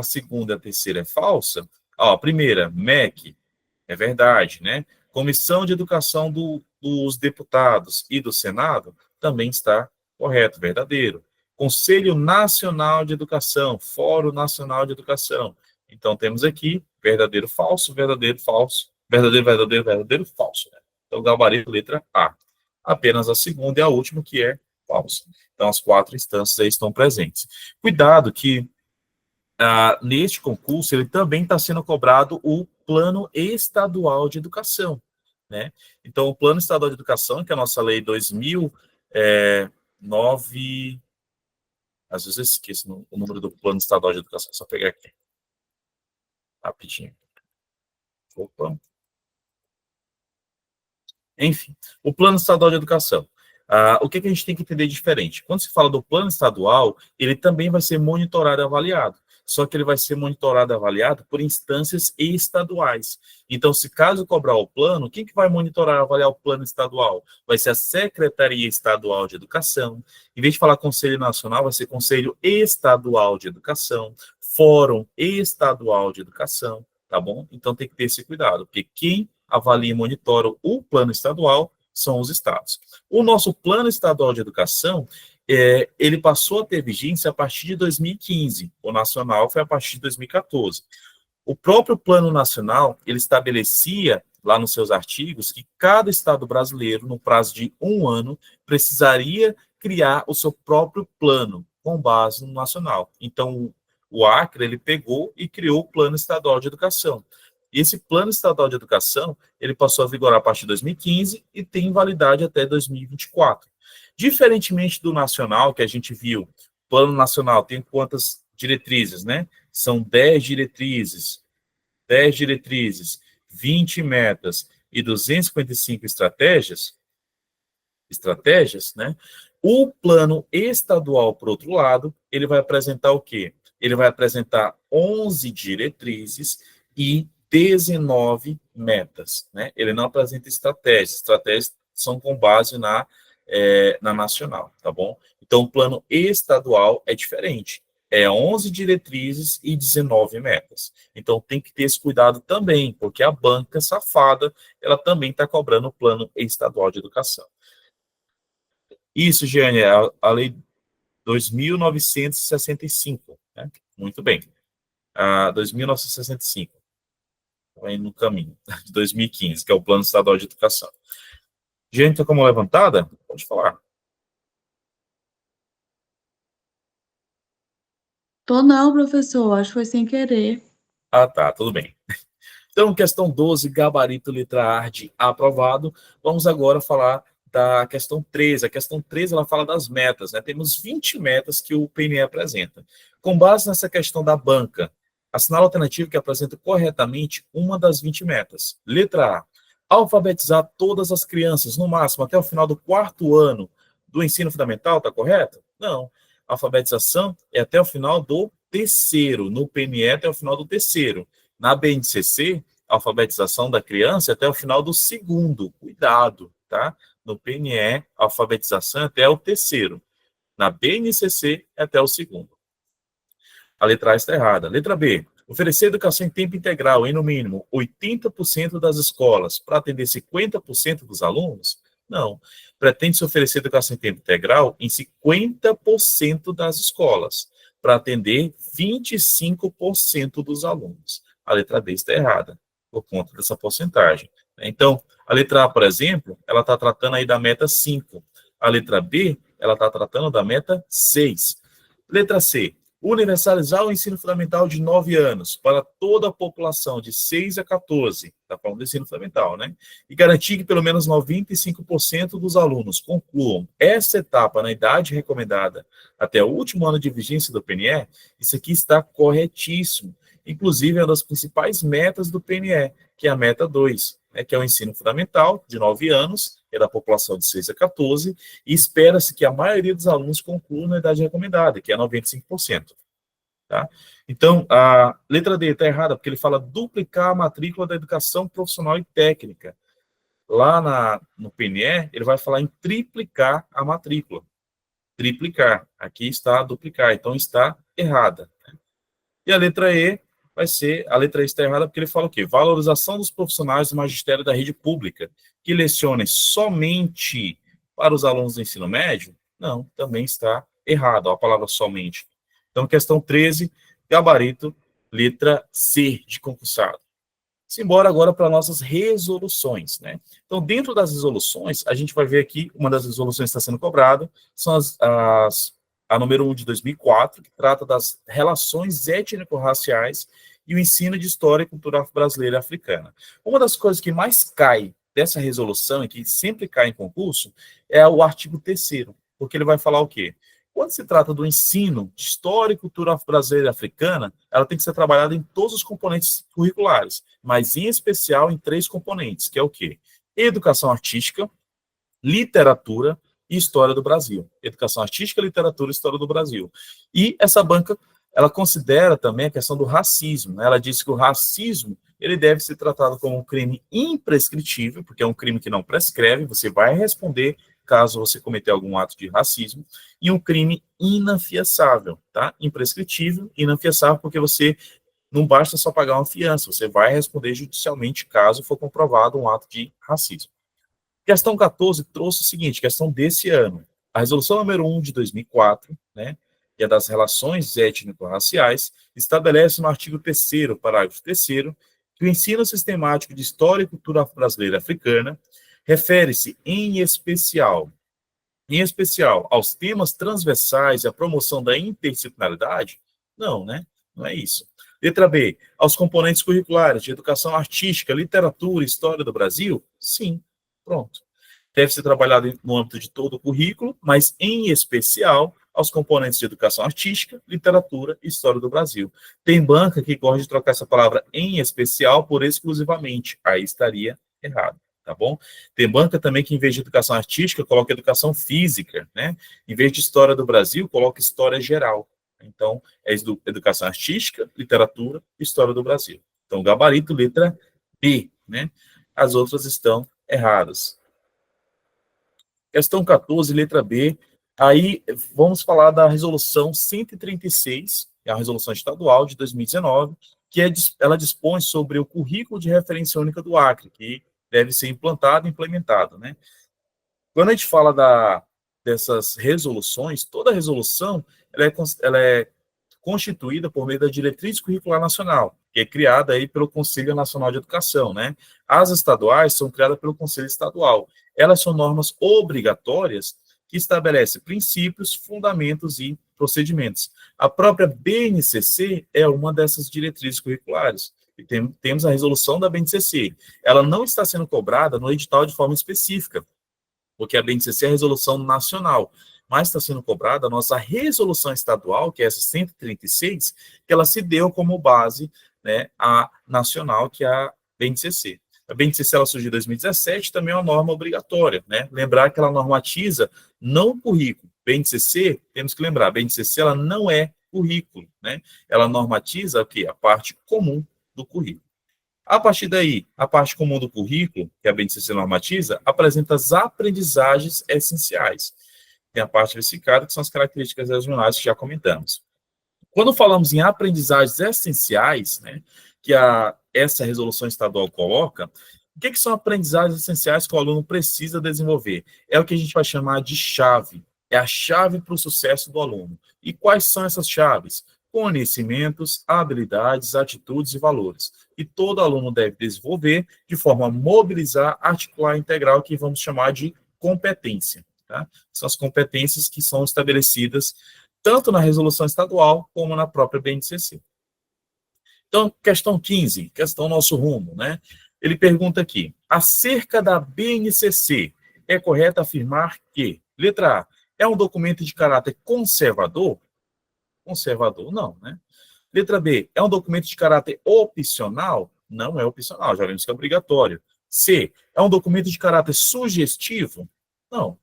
segunda e a terceira é falsa, ó, a primeira, MEC, é verdade, né? Comissão de Educação dos Deputados e do Senado também está correto, verdadeiro. Conselho Nacional de Educação, Fórum Nacional de Educação. Então, temos aqui verdadeiro, falso, verdadeiro, falso, verdadeiro, verdadeiro, verdadeiro, falso. Né? Então, gabarito, letra A. Apenas a segunda e a última que é falsa. Então, as 4 instâncias aí estão presentes. Cuidado que neste concurso, ele também está sendo cobrado o Plano Estadual de Educação, né? Então, o Plano Estadual de Educação, que é a nossa lei 2009, às vezes eu esqueço o número do Plano Estadual de Educação, só pegar aqui, rapidinho. Opa. Enfim, o Plano Estadual de Educação. O que a gente tem que entender diferente? Quando se fala do plano estadual, ele também vai ser monitorado e avaliado. Só que ele vai ser monitorado e avaliado por instâncias estaduais. Então, se caso cobrar o plano, quem que vai monitorar e avaliar o plano estadual? Vai ser a Secretaria Estadual de Educação. Em vez de falar Conselho Nacional, vai ser Conselho Estadual de Educação, Fórum Estadual de Educação, tá bom? Então, tem que ter esse cuidado, porque quem avalia e monitora o plano estadual são os estados. O nosso Plano Estadual de Educação, ele passou a ter vigência a partir de 2015. O nacional foi a partir de 2014. O próprio Plano Nacional, ele estabelecia, lá nos seus artigos, que cada estado brasileiro, no prazo de 1 ano, precisaria criar o seu próprio plano, com base no nacional. Então, o Acre, ele pegou e criou o Plano Estadual de Educação. E esse Plano Estadual de Educação, ele passou a vigorar a partir de 2015 e tem validade até 2024. Diferentemente do nacional, que a gente viu, o Plano Nacional tem quantas diretrizes, né? São 10 diretrizes, 20 metas e 255 estratégias, né? O plano estadual, por outro lado, ele vai apresentar o quê? Ele vai apresentar 11 diretrizes e 19 metas, né? Ele não apresenta estratégias são com base na nacional, tá bom? Então, o plano estadual é diferente, é 11 diretrizes e 19 metas. Então, tem que ter esse cuidado também, porque a banca safada, ela também está cobrando o plano estadual de educação. Isso, Giane, é a lei 2.965, né? Muito bem. 2.965. Vai no caminho, de 2015, que é o Plano Estadual de Educação. Gente, tá como levantada? Pode falar. Tô não, professor, acho que foi sem querer. Tá, tudo bem. Então, questão 12, gabarito letra A de aprovado. Vamos agora falar da questão 13. A questão 13, ela fala das metas, né? Temos 20 metas que o PNE apresenta. Com base nessa questão da banca, assinala a alternativa que apresenta corretamente uma das 20 metas. Letra A, alfabetizar todas as crianças, no máximo até o final do 4º ano do ensino fundamental, tá correto? Não. A alfabetização é até o final do 3º, no PNE até o final do 3º. Na BNCC, a alfabetização da criança é até o final do 2º. Cuidado, tá? No PNE, a alfabetização é até o 3º. Na BNCC, é até o 2º. A letra A está errada. Letra B. Oferecer educação em tempo integral em, no mínimo, 80% das escolas para atender 50% dos alunos? Não. Pretende-se oferecer educação em tempo integral em 50% das escolas para atender 25% dos alunos. A letra B está errada, por conta dessa porcentagem. Então, a letra A, por exemplo, ela está tratando aí da meta 5. A letra B, ela está tratando da meta 6. Letra C, universalizar o ensino fundamental de 9 anos para toda a população de 6 a 14, está falando do ensino fundamental, né? E garantir que pelo menos 95% dos alunos concluam essa etapa na idade recomendada até o último ano de vigência do PNE, isso aqui está corretíssimo. Inclusive, é uma das principais metas do PNE, que é a meta 2, né, que é o ensino fundamental, de 9 anos, é da população de 6 a 14, e espera-se que a maioria dos alunos conclua na idade recomendada, que é 95%. Tá? Então, a letra D está errada, porque ele fala duplicar a matrícula da educação profissional e técnica. Lá no PNE, ele vai falar em triplicar a matrícula. Triplicar. Aqui está duplicar, então está errada. E a letra E vai ser, a letra E está errada porque ele fala o quê? Valorização dos profissionais do magistério da rede pública, que lecionem somente para os alunos do ensino médio? Não, também está errado, a palavra somente. Então, questão 13, gabarito, letra C de concursado. Simbora agora para nossas resoluções, né? Então, dentro das resoluções, a gente vai ver aqui, uma das resoluções que está sendo cobrada, são a número 1 de 2004, que trata das relações étnico-raciais e o ensino de história e cultura brasileira e africana. Uma das coisas que mais cai dessa resolução, e que sempre cai em concurso, é o artigo 3º, porque ele vai falar o quê? Quando se trata do ensino de história e cultura brasileira e africana, ela tem que ser trabalhada em todos os componentes curriculares, mas em especial em 3 componentes, que é o quê? Educação artística, literatura e história do Brasil. Educação artística, literatura e história do Brasil. E essa banca, ela considera também a questão do racismo, né? Ela diz que o racismo, ele deve ser tratado como um crime imprescritível, porque é um crime que não prescreve, você vai responder caso você cometer algum ato de racismo, e um crime inafiançável, tá? Imprescritível, inafiançável, porque você não basta só pagar uma fiança, você vai responder judicialmente caso for comprovado um ato de racismo. Questão 14 trouxe o seguinte, questão desse ano. A resolução número 1 de 2004, né, que é das relações étnico-raciais, estabelece no artigo 3º, parágrafo 3º, que o ensino sistemático de história e cultura brasileira e africana refere-se em especial aos temas transversais e à promoção da interdisciplinaridade? Não, né? Não é isso. Letra B, aos componentes curriculares de educação artística, literatura e história do Brasil? Sim, pronto. Deve ser trabalhado no âmbito de todo o currículo, mas em especial aos componentes de educação artística, literatura e história do Brasil. Tem banca que gosta de trocar essa palavra em especial por exclusivamente. Aí estaria errado. Tá bom? Tem banca também que, em vez de educação artística, coloca educação física, né? Em vez de história do Brasil, coloca história geral. Então, é educação artística, literatura e história do Brasil. Então, gabarito, letra B, né? As outras estão erradas. Questão 14, letra B. Aí, vamos falar da resolução 136, que é a resolução estadual de 2019, que ela dispõe sobre o currículo de referência única do Acre, que deve ser implantado e implementado, né? Quando a gente fala dessas resoluções, toda resolução ela é constituída por meio da Diretriz Curricular Nacional, que é criada aí pelo Conselho Nacional de Educação, né? As estaduais são criadas pelo Conselho Estadual. Elas são normas obrigatórias que estabelecem princípios, fundamentos e procedimentos. A própria BNCC é uma dessas diretrizes curriculares. E temos a resolução da BNCC. Ela não está sendo cobrada no edital de forma específica, porque a BNCC é a resolução nacional, mas está sendo cobrada a nossa resolução estadual, que é essa 136, que ela se deu como base, né, a nacional, que é a BNCC. A BNCC ela surgiu em 2017, também é uma norma obrigatória, né? Lembrar que ela normatiza não o currículo. BNCC, temos que lembrar, a BNCC ela não é currículo, né? Ela normatiza o quê? A parte comum do currículo. A partir daí, a parte comum do currículo, que a BNCC normatiza, apresenta as aprendizagens essenciais. Tem a parte versificada, que são as características regionais que já comentamos. Quando falamos em aprendizagens essenciais, né, que essa resolução estadual coloca, o que são aprendizagens essenciais que o aluno precisa desenvolver? É o que a gente vai chamar de chave. É a chave para o sucesso do aluno. E quais são essas chaves? Conhecimentos, habilidades, atitudes e valores. E todo aluno deve desenvolver de forma a mobilizar, articular e integrar o que vamos chamar de competência. Tá? São as competências que são estabelecidas tanto na resolução estadual como na própria BNCC. Então, questão 15, questão nosso rumo, né? Ele pergunta aqui, acerca da BNCC, é correto afirmar que, letra A, é um documento de caráter conservador? Conservador, não, né? Letra B, é um documento de caráter opcional? Não é opcional, já vimos que é obrigatório. C, é um documento de caráter sugestivo? Não.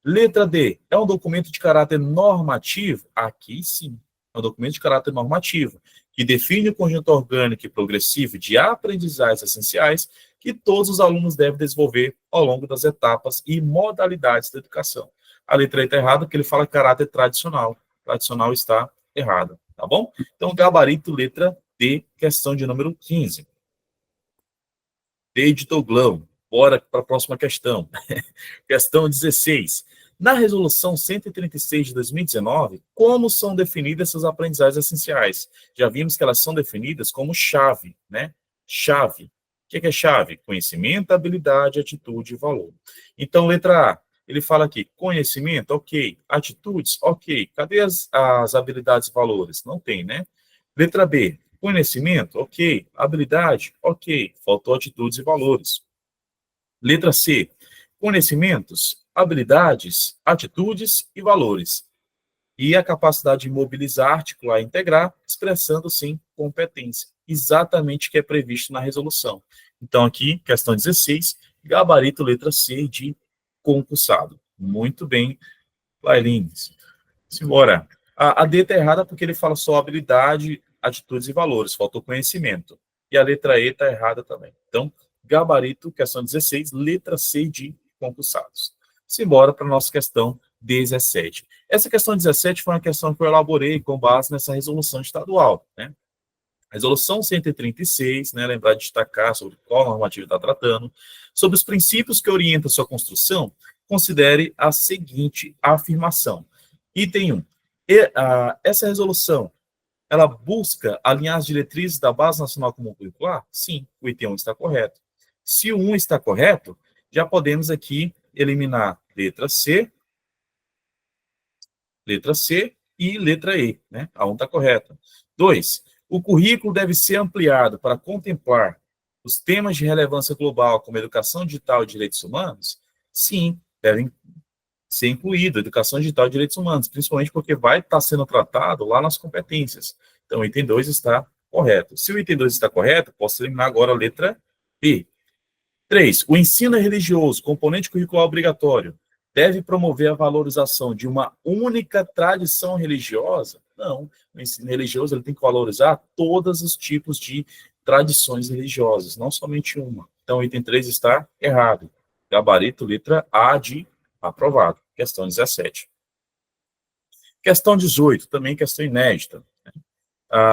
Letra D, é um documento de caráter normativo? Aqui sim, é um documento de caráter normativo, que define o conjunto orgânico e progressivo de aprendizagens essenciais que todos os alunos devem desenvolver ao longo das etapas e modalidades da educação. A letra E está errada porque ele fala caráter tradicional. Tradicional está errada, tá bom? Então, gabarito, letra D, questão de número 15. D de Douglão. Bora para a próxima questão. Questão 16. Na Resolução 136 de 2019, como são definidas essas aprendizagens essenciais? Já vimos que elas são definidas como chave, né? Chave. O que é chave? Conhecimento, habilidade, atitude e valor. Então, letra A, ele fala aqui, conhecimento, ok. Atitudes, ok. Cadê as habilidades e valores? Não tem, né? Letra B, conhecimento, ok. Habilidade, ok. Faltou atitudes e valores. Letra C, conhecimentos, habilidades, atitudes e valores. E a capacidade de mobilizar, articular e integrar, expressando, sim, competência. Exatamente o que é previsto na resolução. Então, aqui, questão 16, gabarito letra C de concursado. Muito bem, Lailines. Simbora. A D está errada porque ele fala só habilidade, atitudes e valores. Faltou conhecimento. E a letra E está errada também. Então, gabarito, questão 16, letra C de concursados. Simbora para a nossa questão 17. Essa questão 17 foi uma questão que eu elaborei com base nessa resolução estadual, né? Resolução 136, né, lembrar de destacar sobre qual normativa está tratando, sobre os princípios que orientam sua construção, considere a seguinte afirmação. Item 1. Essa resolução, ela busca alinhar as diretrizes da Base Nacional Comum Curricular? Sim, o item 1 está correto. Se o 1 está correto, já podemos aqui eliminar letra C e letra E, né? A 1 está correta. 2. O currículo deve ser ampliado para contemplar os temas de relevância global, como educação digital e direitos humanos? Sim, devem ser incluído educação digital e direitos humanos, principalmente porque vai estar sendo tratado lá nas competências. Então, o item 2 está correto. Se o item 2 está correto, posso eliminar agora a letra B. 3. O ensino religioso, componente curricular obrigatório, deve promover a valorização de uma única tradição religiosa? Não. O ensino religioso ele tem que valorizar todos os tipos de tradições religiosas, não somente uma. Então, o item 3 está errado. Gabarito, letra A de aprovado. Questão 17. Questão 18, também questão inédita.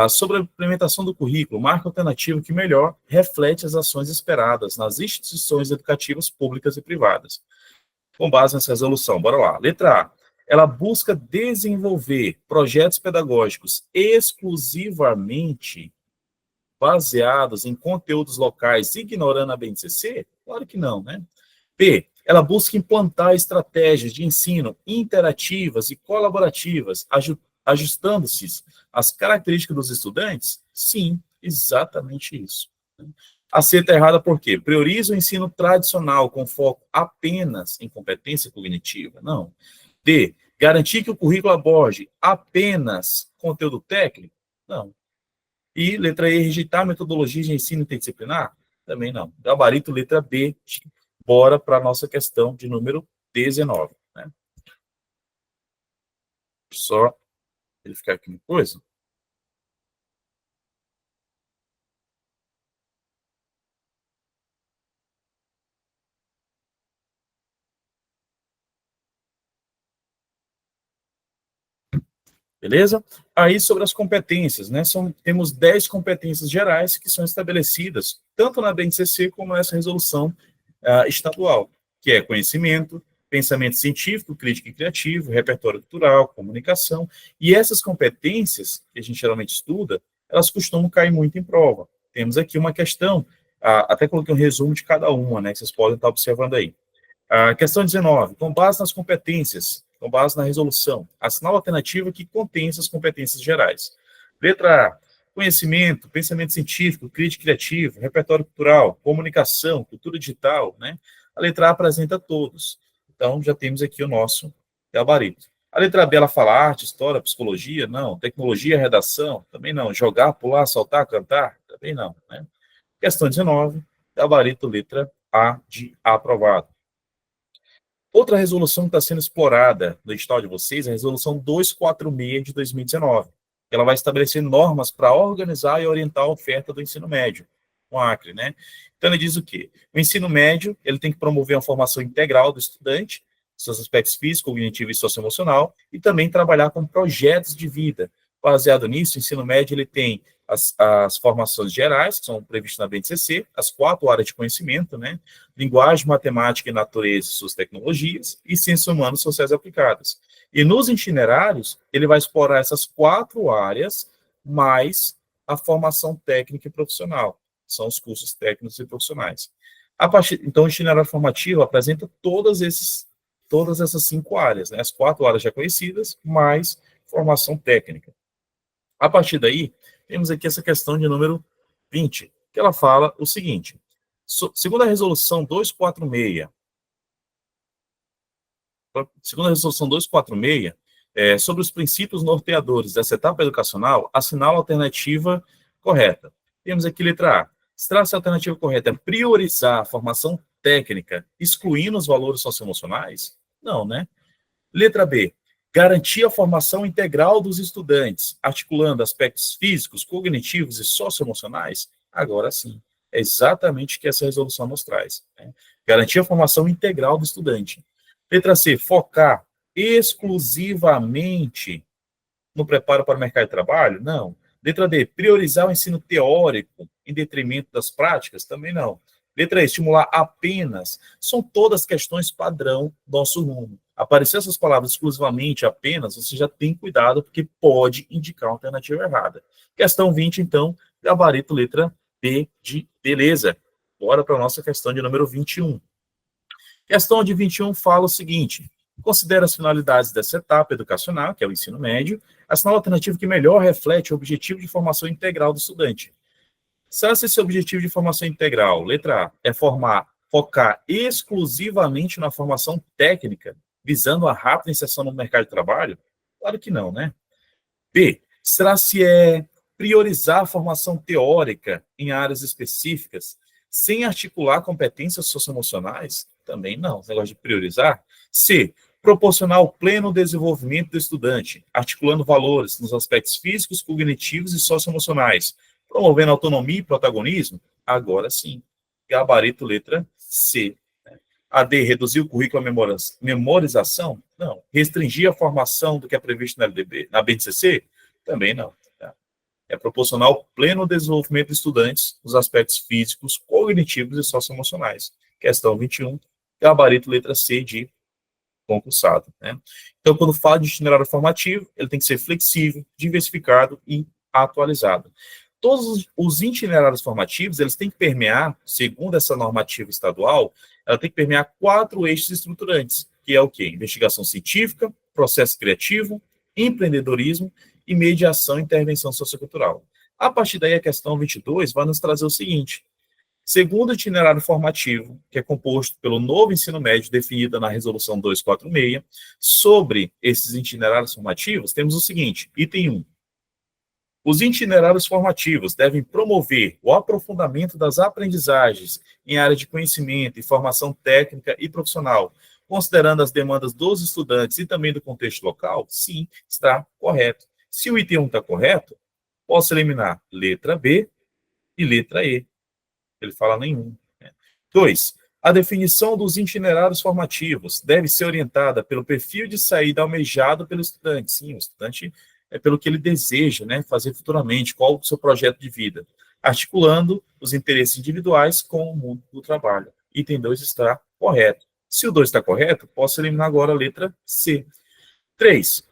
Sobre a implementação do currículo, marca alternativo que melhor reflete as ações esperadas nas instituições educativas públicas e privadas. Com base nessa resolução, bora lá. Letra A. Ela busca desenvolver projetos pedagógicos exclusivamente baseados em conteúdos locais, ignorando a BNCC? Claro que não, né? B. Ela busca implantar estratégias de ensino interativas e colaborativas, ajustando-se às características dos estudantes? Sim, exatamente isso. A C está errada por quê? Prioriza o ensino tradicional com foco apenas em competência cognitiva? Não. D. Garantir que o currículo aborde apenas conteúdo técnico? Não. E letra E, rejeitar a metodologia de ensino interdisciplinar? Também não. Gabarito, letra B. Bora para a nossa questão de número 19. Né? Só verificar aqui uma coisa. Beleza? Aí, sobre as competências, né? Temos 10 competências gerais que são estabelecidas, tanto na BNCC como nessa resolução estadual, que é conhecimento, pensamento científico, crítico e criativo, repertório cultural, comunicação, e essas competências, que a gente geralmente estuda, elas costumam cair muito em prova. Temos aqui uma questão, até coloquei um resumo de cada uma, né, que vocês podem estar observando aí. Questão 19, com base nas competências, com base na resolução, assinala a alternativa que contém essas competências gerais. Letra A, conhecimento, pensamento científico, crítico criativo, repertório cultural, comunicação, cultura digital, né? A letra A apresenta todos. Então, já temos aqui o nosso gabarito. A letra B, ela fala arte, história, psicologia? Não. Tecnologia, redação? Também não. Jogar, pular, saltar, cantar? Também não, né? Questão 19, gabarito, letra A de aprovado. Outra resolução que está sendo explorada no edital de vocês é a resolução 246 de 2019. Ela vai estabelecer normas para organizar e orientar a oferta do ensino médio, no Acre, né? Então, ele diz o quê? O ensino médio, ele tem que promover uma formação integral do estudante, seus aspectos físico, cognitivo e socioemocional, e também trabalhar com projetos de vida. Baseado nisso, o ensino médio, ele tem as formações gerais, que são previstas na BNCC, as 4 áreas de conhecimento, né? Linguagem, matemática e natureza e suas tecnologias, e ciências humanas, sociais aplicadas. E nos itinerários, ele vai explorar essas 4 áreas, mais a formação técnica e profissional, são os cursos técnicos e profissionais. Então, o itinerário formativo apresenta todas essas 5 áreas, né? As 4 áreas já conhecidas, mais formação técnica. A partir daí, temos aqui essa questão de número 20, que ela fala o seguinte: segundo a resolução 246, sobre os princípios norteadores dessa etapa educacional, assinala a alternativa correta. Temos aqui letra A. Será-se a alternativa correta é priorizar a formação técnica, excluindo os valores socioemocionais? Não, né? Letra B. Garantir a formação integral dos estudantes, articulando aspectos físicos, cognitivos e socioemocionais? Agora sim. É exatamente o que essa resolução nos traz, né? Garantir a formação integral do estudante. Letra C. Focar exclusivamente no preparo para o mercado de trabalho? Não. Letra D. Priorizar o ensino teórico em detrimento das práticas? Também não. Letra E. Estimular apenas? São todas questões padrão do nosso rumo. Aparecer essas palavras exclusivamente, apenas, você já tem cuidado, porque pode indicar uma alternativa errada. Questão 20, então, gabarito letra B de beleza. Bora para a nossa questão de número 21. Questão de 21 fala o seguinte: considera as finalidades dessa etapa educacional, que é o ensino médio, assinala a alternativa que melhor reflete o objetivo de formação integral do estudante. Se esse objetivo de formação integral, letra A, é focar exclusivamente na formação técnica, visando a rápida inserção no mercado de trabalho? Claro que não, né? B, será se é priorizar a formação teórica em áreas específicas, sem articular competências socioemocionais? Também não, esse negócio de priorizar. C, proporcionar o pleno desenvolvimento do estudante, articulando valores nos aspectos físicos, cognitivos e socioemocionais, promovendo autonomia e protagonismo? Agora sim. Gabarito letra C. A D, reduzir o currículo à memorização? Não. Restringir a formação do que é previsto na LDB, na BNCC? Também não. É proporcionar o pleno desenvolvimento de estudantes nos aspectos físicos, cognitivos e socioemocionais. Questão 21, gabarito letra C de concursado, né? Então, quando fala de itinerário formativo, ele tem que ser flexível, diversificado e atualizado. Todos os itinerários formativos, eles têm que permear, segundo essa normativa estadual, ela tem que permear 4 eixos estruturantes, que é o quê? Investigação científica, processo criativo, empreendedorismo e mediação e intervenção sociocultural. A partir daí, a questão 22 vai nos trazer o seguinte: segundo o itinerário formativo, que é composto pelo novo ensino médio definido na resolução 246, sobre esses itinerários formativos, temos o seguinte: item 1. Os itinerários formativos devem promover o aprofundamento das aprendizagens em área de conhecimento e formação técnica e profissional, considerando as demandas dos estudantes e também do contexto local? Sim, está correto. Se o item 1 está correto, posso eliminar letra B e letra E. Ele fala nenhum. 2. A definição dos itinerários formativos deve ser orientada pelo perfil de saída almejado pelo estudante. Sim, o estudante é pelo que ele deseja, né, fazer futuramente, qual o seu projeto de vida, articulando os interesses individuais com o mundo do trabalho. Item 2 está correto. Se o 2 está correto, posso eliminar agora a letra C. 3.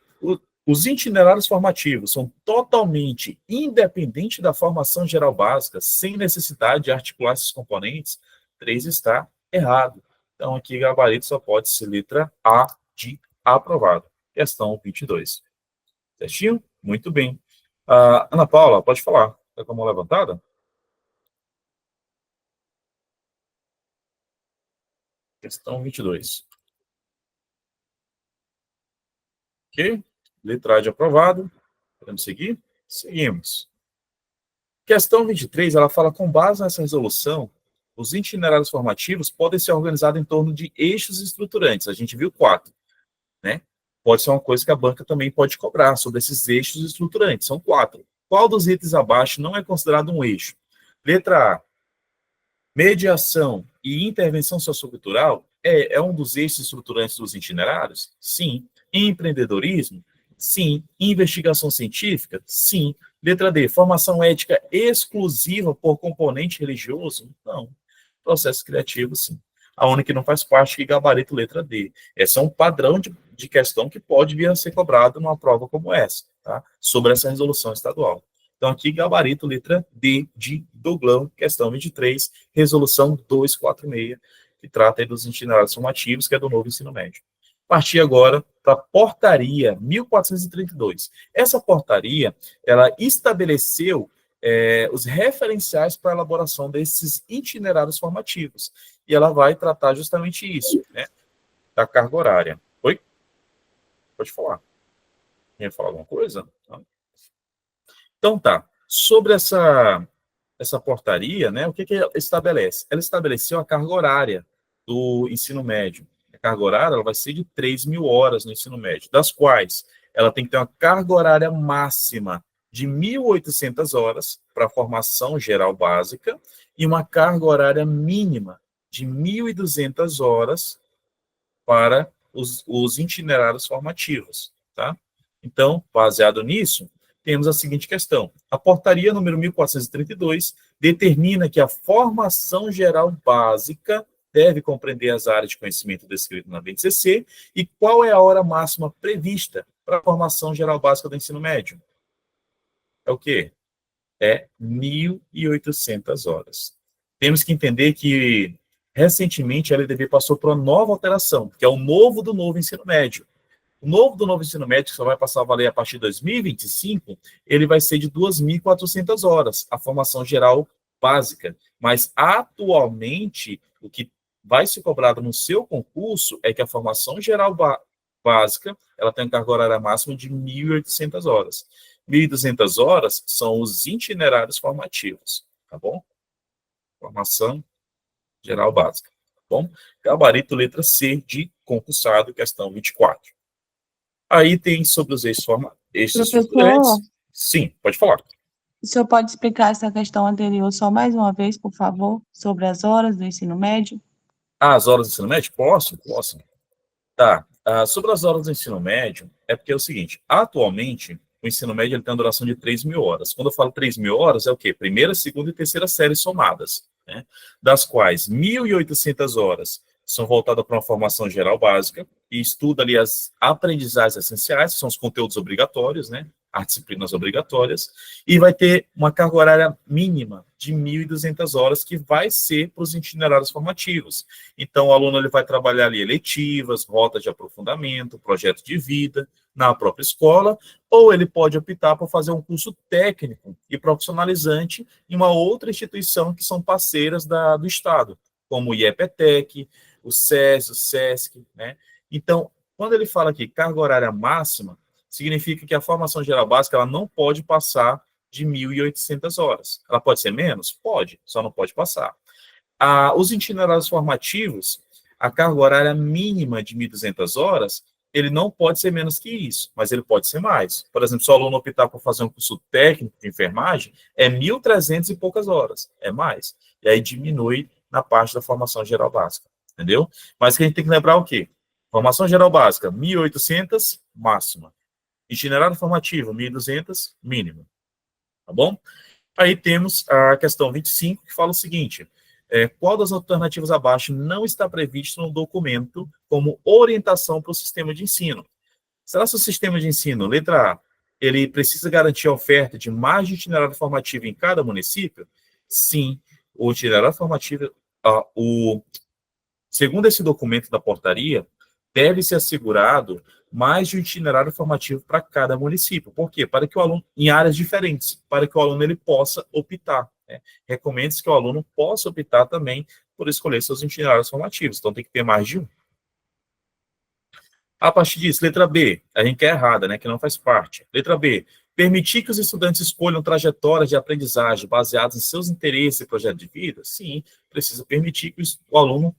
Os itinerários formativos são totalmente independentes da formação geral básica, sem necessidade de articular esses componentes. 3 está errado. Então, aqui, gabarito só pode ser letra A de aprovado. Questão 22. Certinho? Muito bem. Ana Paula, pode falar. Está com a mão levantada? Questão 22. Ok? Letra A de aprovado. Podemos seguir? Seguimos. Questão 23, ela fala: com base nessa resolução, os itinerários formativos podem ser organizados em torno de eixos estruturantes. A gente viu 4, né? Pode ser uma coisa que a banca também pode cobrar sobre esses eixos estruturantes. São 4. Qual dos itens abaixo não é considerado um eixo? Letra A, mediação e intervenção sociocultural é um dos eixos estruturantes dos itinerários? Sim. Empreendedorismo? Sim. Investigação científica? Sim. Letra D, formação ética exclusiva por componente religioso? Não. Processo criativo, sim. A única que não faz parte é gabarito letra D. Esse é um padrão de questão que pode vir a ser cobrado numa prova como essa, tá? Sobre essa resolução estadual. Então, aqui, gabarito letra D de Douglão, questão 23, resolução 246, que trata aí dos itinerários formativos, que é do novo ensino médio. Partir agora para a portaria 1432. Essa portaria, ela estabeleceu os referenciais para a elaboração desses itinerários formativos. E ela vai tratar justamente isso, né? Da carga horária. Oi? Pode falar. Quer falar alguma coisa? Então tá. Sobre essa portaria, né? O que ela estabelece? Ela estabeleceu a carga horária do ensino médio. A carga horária ela vai ser de 3.000 horas no ensino médio, das quais ela tem que ter uma carga horária máxima de 1.800 horas para a formação geral básica e uma carga horária mínima de 1.200 horas para os itinerários formativos, tá? Então, baseado nisso, temos a seguinte questão. A portaria número 1432 determina que a formação geral básica deve compreender as áreas de conhecimento descritas na BNCC e qual é a hora máxima prevista para a formação geral básica do ensino médio. É o quê? É 1.800 horas. Temos que entender que, recentemente, a LDB passou por uma nova alteração, que é o novo do novo ensino médio. O novo do novo ensino médio, que só vai passar a valer a partir de 2025, ele vai ser de 2.400 horas, a formação geral básica. Mas, atualmente, o que vai ser cobrado no seu concurso é que a formação geral básica, ela tem carga horária máxima de 1.800 horas. 1.200 horas são os itinerários formativos, tá bom? Formação geral básica, tá bom? Gabarito letra C de concursado, questão 24. Aí tem sobre os eixos estruturantes. Sim, pode falar. O senhor pode explicar essa questão anterior só mais uma vez, por favor, sobre as horas do ensino médio? As horas do ensino médio? Posso. Tá. Sobre as horas do ensino médio, é porque é o seguinte, atualmente, o ensino médio ele tem uma duração de 3.000 horas. Quando eu falo 3.000 horas, é o quê? Primeira, segunda e terceira série somadas, né? Das quais 1.800 horas são voltadas para uma formação geral básica, e estuda ali as aprendizagens essenciais, que são os conteúdos obrigatórios, né? As disciplinas obrigatórias, e vai ter uma carga horária mínima de 1.200 horas, que vai ser para os itinerários formativos. Então, o aluno ele vai trabalhar ali eletivas, rotas de aprofundamento, projeto de vida, na própria escola, ou ele pode optar por fazer um curso técnico e profissionalizante em uma outra instituição que são parceiras do Estado, como o IEPTEC, o SES, o SESC, né? Então, quando ele fala aqui carga horária máxima, significa que a formação geral básica ela não pode passar de 1.800 horas. Ela pode ser menos? Pode, só não pode passar. Os itinerários formativos, a carga horária mínima de 1.200 horas, ele não pode ser menos que isso, mas ele pode ser mais. Por exemplo, se o aluno optar por fazer um curso técnico de enfermagem, é 1.300 e poucas horas, é mais. E aí diminui na parte da formação geral básica, entendeu? Mas que a gente tem que lembrar o quê? Formação geral básica, 1.800, máxima. Itinerário formativo, 1.200, mínimo. Tá bom? Aí temos a questão 25, que fala o seguinte: qual das alternativas abaixo não está previsto no documento como orientação para o sistema de ensino? Será que o sistema de ensino, letra A, ele precisa garantir a oferta de mais de itinerário formativo em cada município? Sim, o itinerário formativo, segundo esse documento da portaria, deve ser assegurado mais de um itinerário formativo para cada município. Por quê? Para que o aluno, em áreas diferentes, para que o aluno ele possa optar. Né? Recomenda-se que o aluno possa optar também por escolher seus itinerários formativos. Então, tem que ter mais de um. A partir disso, letra B, a gente quer errada, né? Que não faz parte. Letra B, Permitir que os estudantes escolham trajetórias de aprendizagem baseadas em seus interesses e projeto de vida? Sim, precisa permitir que o aluno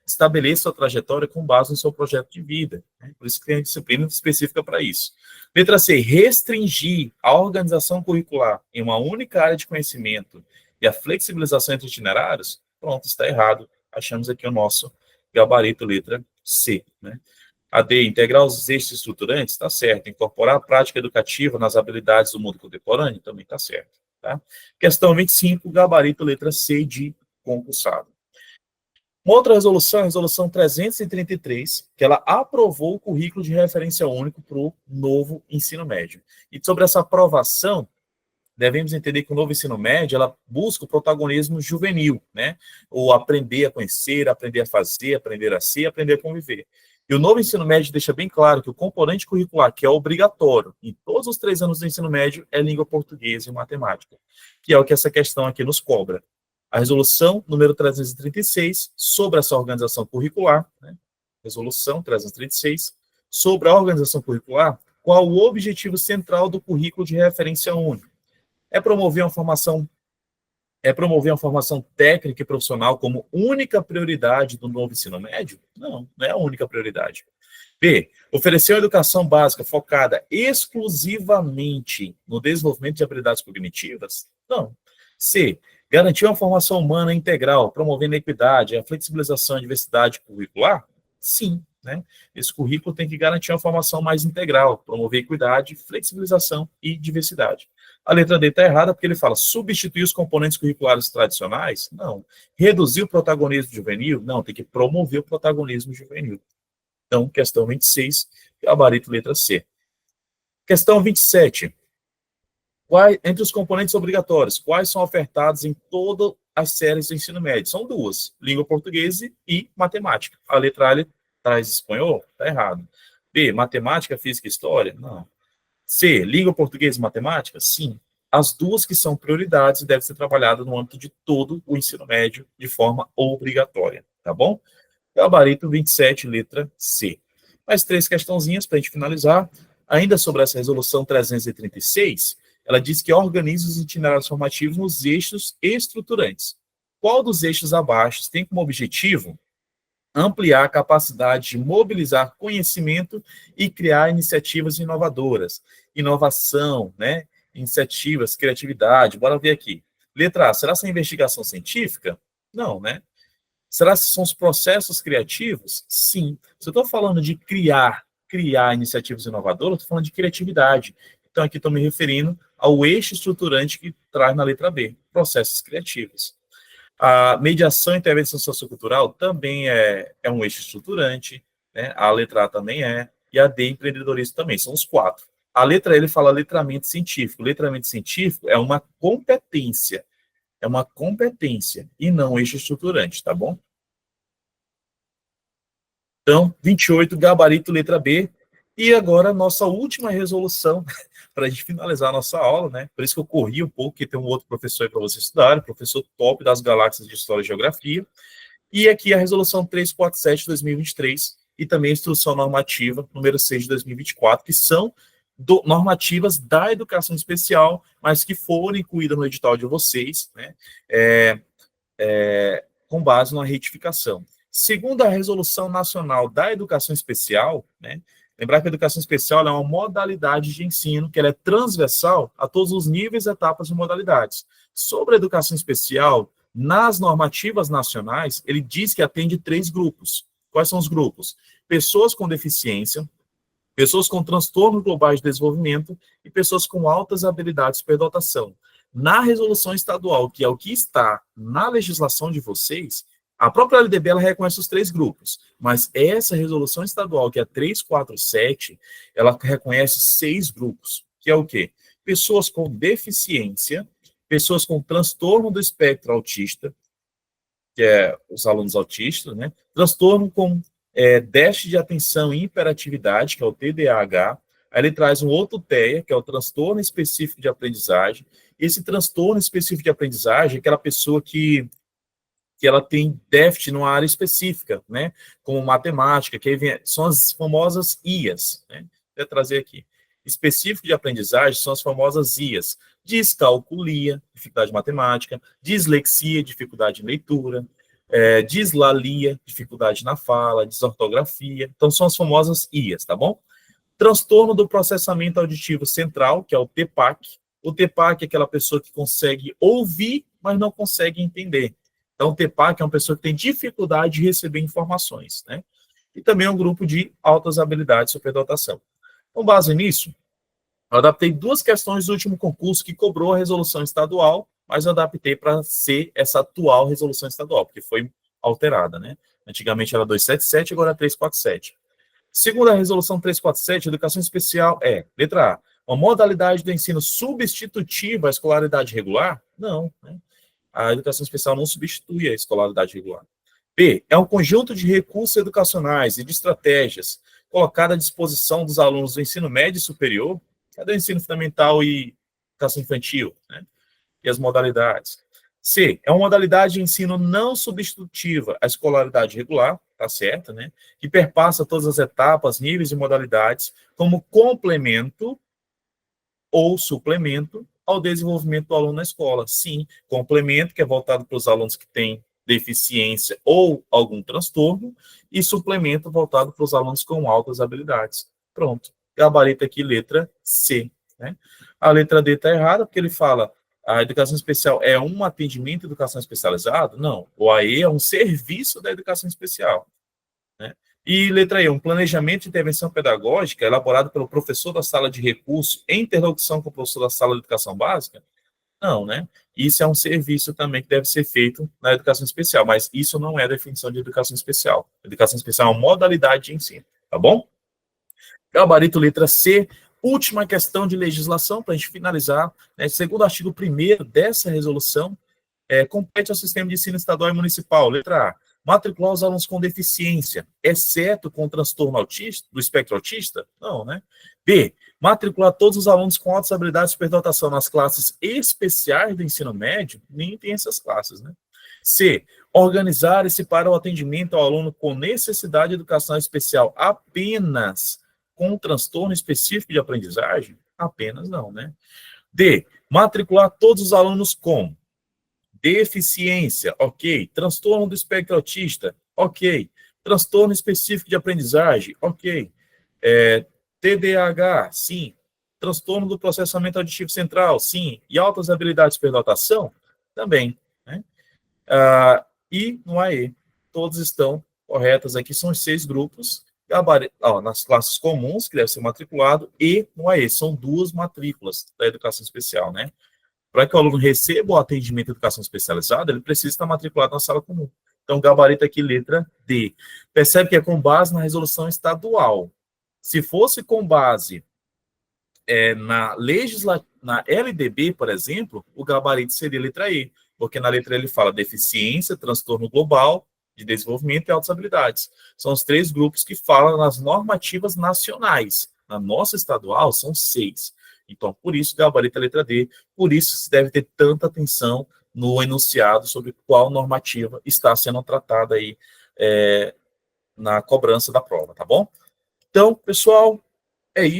estabeleça a trajetória com base no seu projeto de vida, né? Por isso que tem disciplina específica para isso. Letra C, restringir a organização curricular em uma única área de conhecimento e a flexibilização entre itinerários? Pronto, está errado. Achamos aqui o nosso gabarito, letra C, né? A D, integrar os eixos estruturantes, está certo. Incorporar a prática educativa nas habilidades do mundo contemporâneo, também está certo. Tá? Questão 25, gabarito, letra C de concursado. Uma outra resolução, a resolução 333, que ela aprovou o currículo de referência único para o novo ensino médio. E sobre essa aprovação, devemos entender que o novo ensino médio, ela busca o protagonismo juvenil, né? O aprender a conhecer, aprender a fazer, aprender a ser, aprender a conviver. E o novo ensino médio deixa bem claro que o componente curricular, que é obrigatório em todos os 3 anos do ensino médio, é língua portuguesa e matemática, que é o que essa questão aqui nos cobra. A resolução número 336, sobre essa organização curricular, né? Resolução 336, sobre a organização curricular, qual o objetivo central do currículo de referência única? É promover uma formação técnica e profissional como única prioridade do novo ensino médio? Não, não é a única prioridade. B, oferecer uma educação básica focada exclusivamente no desenvolvimento de habilidades cognitivas? Não. C, garantir uma formação humana integral, promovendo a equidade, a flexibilização e a diversidade curricular? Sim, né? Esse currículo tem que garantir uma formação mais integral, promover equidade, flexibilização e diversidade. A letra D está errada porque ele fala substituir os componentes curriculares tradicionais? Não. Reduzir o protagonismo juvenil? Não, tem que promover o protagonismo juvenil. Então, questão 26, gabarito letra C. Questão 27. Entre os componentes obrigatórios, quais são ofertados em todas as séries do ensino médio? São 2, língua portuguesa e matemática. A letra A traz espanhol? Está errado. B, matemática, física e história? Não. C, língua portuguesa e matemática? Sim. As 2 que são prioridades devem ser trabalhadas no âmbito de todo o ensino médio de forma obrigatória, tá bom? Gabarito 27, letra C. Mais 3 questãozinhas para a gente finalizar. Ainda sobre essa resolução 336, ela diz que organiza os itinerários formativos nos eixos estruturantes. Qual dos eixos abaixo tem como objetivo ampliar a capacidade de mobilizar conhecimento e criar iniciativas inovadoras? Inovação, né? Iniciativas, criatividade. Bora ver aqui. Letra A, será essa investigação científica? Não, né? Será que são os processos criativos? Sim. Se eu estou falando de criar iniciativas inovadoras, eu estou falando de criatividade. Então, aqui estou me referindo ao eixo estruturante que traz na letra B, processos criativos. A mediação e intervenção sociocultural também é um eixo estruturante, né? A letra A também é, e a D, empreendedorismo também, são os 4. A letra E, ele fala letramento científico. Letramento científico é uma competência e não eixo estruturante, tá bom? Então, 28, gabarito, letra B. E agora, nossa última resolução, para a gente finalizar a nossa aula, né? Por isso que eu corri um pouco, porque tem um outro professor aí para você estudar, professor top das galáxias de História e Geografia. E aqui a resolução 347 de 2023 e também a instrução normativa número 6 de 2024, que são normativas da educação especial, mas que foram incluídas no edital de vocês, né? Com base numa retificação. Segundo a Resolução Nacional da Educação Especial, né, lembrar que a educação especial é uma modalidade de ensino que ela é transversal a todos os níveis, etapas e modalidades. Sobre a educação especial, nas normativas nacionais, ele diz que atende 3 grupos. Quais são os grupos? Pessoas com deficiência, pessoas com transtornos globais de desenvolvimento e pessoas com altas habilidades de superdotação. Na resolução estadual, que é o que está na legislação de vocês, a própria LDB ela reconhece os 3 grupos, mas essa resolução estadual, que é a 347, ela reconhece 6 grupos, que é o quê? Pessoas com deficiência, pessoas com transtorno do espectro autista, que é os alunos autistas, né? Transtorno com déficit de atenção e hiperatividade, que é o TDAH. Aí ele traz um outro TEA, que é o transtorno específico de aprendizagem. Esse transtorno específico de aprendizagem é aquela pessoa que ela tem déficit numa área específica, né? Como matemática, que aí são as famosas IAs, né? Vou trazer aqui. específico de aprendizagem são as famosas IAs. Descalculia, dificuldade de matemática, dislexia, dificuldade em leitura, dislalia, dificuldade na fala, desortografia. Então, são as famosas IAs, tá bom? Transtorno do processamento auditivo central, que é o TPAC. O TPAC é aquela pessoa que consegue ouvir, mas não consegue entender. Então, o TPAC é uma pessoa que tem dificuldade de receber informações, né? E também é um grupo de altas habilidades de superdotação. Com base nisso, eu adaptei duas questões do último concurso que cobrou a resolução estadual, mas eu adaptei para ser essa atual resolução estadual, porque foi alterada, né? Antigamente era 277, agora é 347. Segundo a resolução 347, educação especial é, letra A, uma modalidade do ensino substitutiva à escolaridade regular? Não, né? A educação especial não substitui a escolaridade regular. B, é um conjunto de recursos educacionais e de estratégias colocado à disposição dos alunos do ensino médio e superior. Cadê o ensino fundamental e educação infantil, né? E as modalidades. C, é uma modalidade de ensino não substitutiva à escolaridade regular, tá certo, né? Que perpassa todas as etapas, níveis e modalidades como complemento ou suplemento ao desenvolvimento do aluno na escola. Sim, complemento, que é voltado para os alunos que têm deficiência ou algum transtorno, e suplemento voltado para os alunos com altas habilidades. Pronto. Gabarito aqui, letra C, né? A letra D está errada, porque ele fala a educação especial é um atendimento de educação especializado? Não. O AE é um serviço da educação especial, né? E letra E, um planejamento de intervenção pedagógica elaborado pelo professor da sala de recurso em interlocução com o professor da sala de educação básica? Não, né? Isso é um serviço também que deve ser feito na educação especial, mas isso não é a definição de educação especial. Educação especial é uma modalidade de ensino, tá bom? Gabarito letra C, última questão de legislação, para a gente finalizar, né? Segundo o artigo 1º dessa resolução, compete ao sistema de ensino estadual e municipal, letra A, matricular os alunos com deficiência, exceto com transtorno autista, do espectro autista? Não, né? B, matricular todos os alunos com altas habilidades de superdotação nas classes especiais do ensino médio? Nem tem essas classes, né? C, organizar e separar o atendimento ao aluno com necessidade de educação especial apenas com um transtorno específico de aprendizagem? Apenas não, né? D, matricular todos os alunos com deficiência, ok. Transtorno do espectro autista, ok. Transtorno específico de aprendizagem, ok. TDAH, sim. Transtorno do processamento auditivo central, sim. E altas habilidades de superdotação, também, né? E no AE, todos estão corretas aqui, são os 6 grupos, nas classes comuns, que deve ser matriculado, e no AE, são 2 matrículas da educação especial, né? Para que o aluno receba o atendimento de educação especializada, ele precisa estar matriculado na sala comum. Então, gabarito aqui, letra D. Percebe que é com base na resolução estadual. Se fosse com base na LDB, por exemplo, o gabarito seria letra E, porque na letra E ele fala deficiência, transtorno global de desenvolvimento e altas habilidades. São os 3 grupos que falam nas normativas nacionais. Na nossa estadual, são 6. Então, por isso, gabarito é letra D, por isso se deve ter tanta atenção no enunciado sobre qual normativa está sendo tratada aí na cobrança da prova, tá bom? Então, pessoal,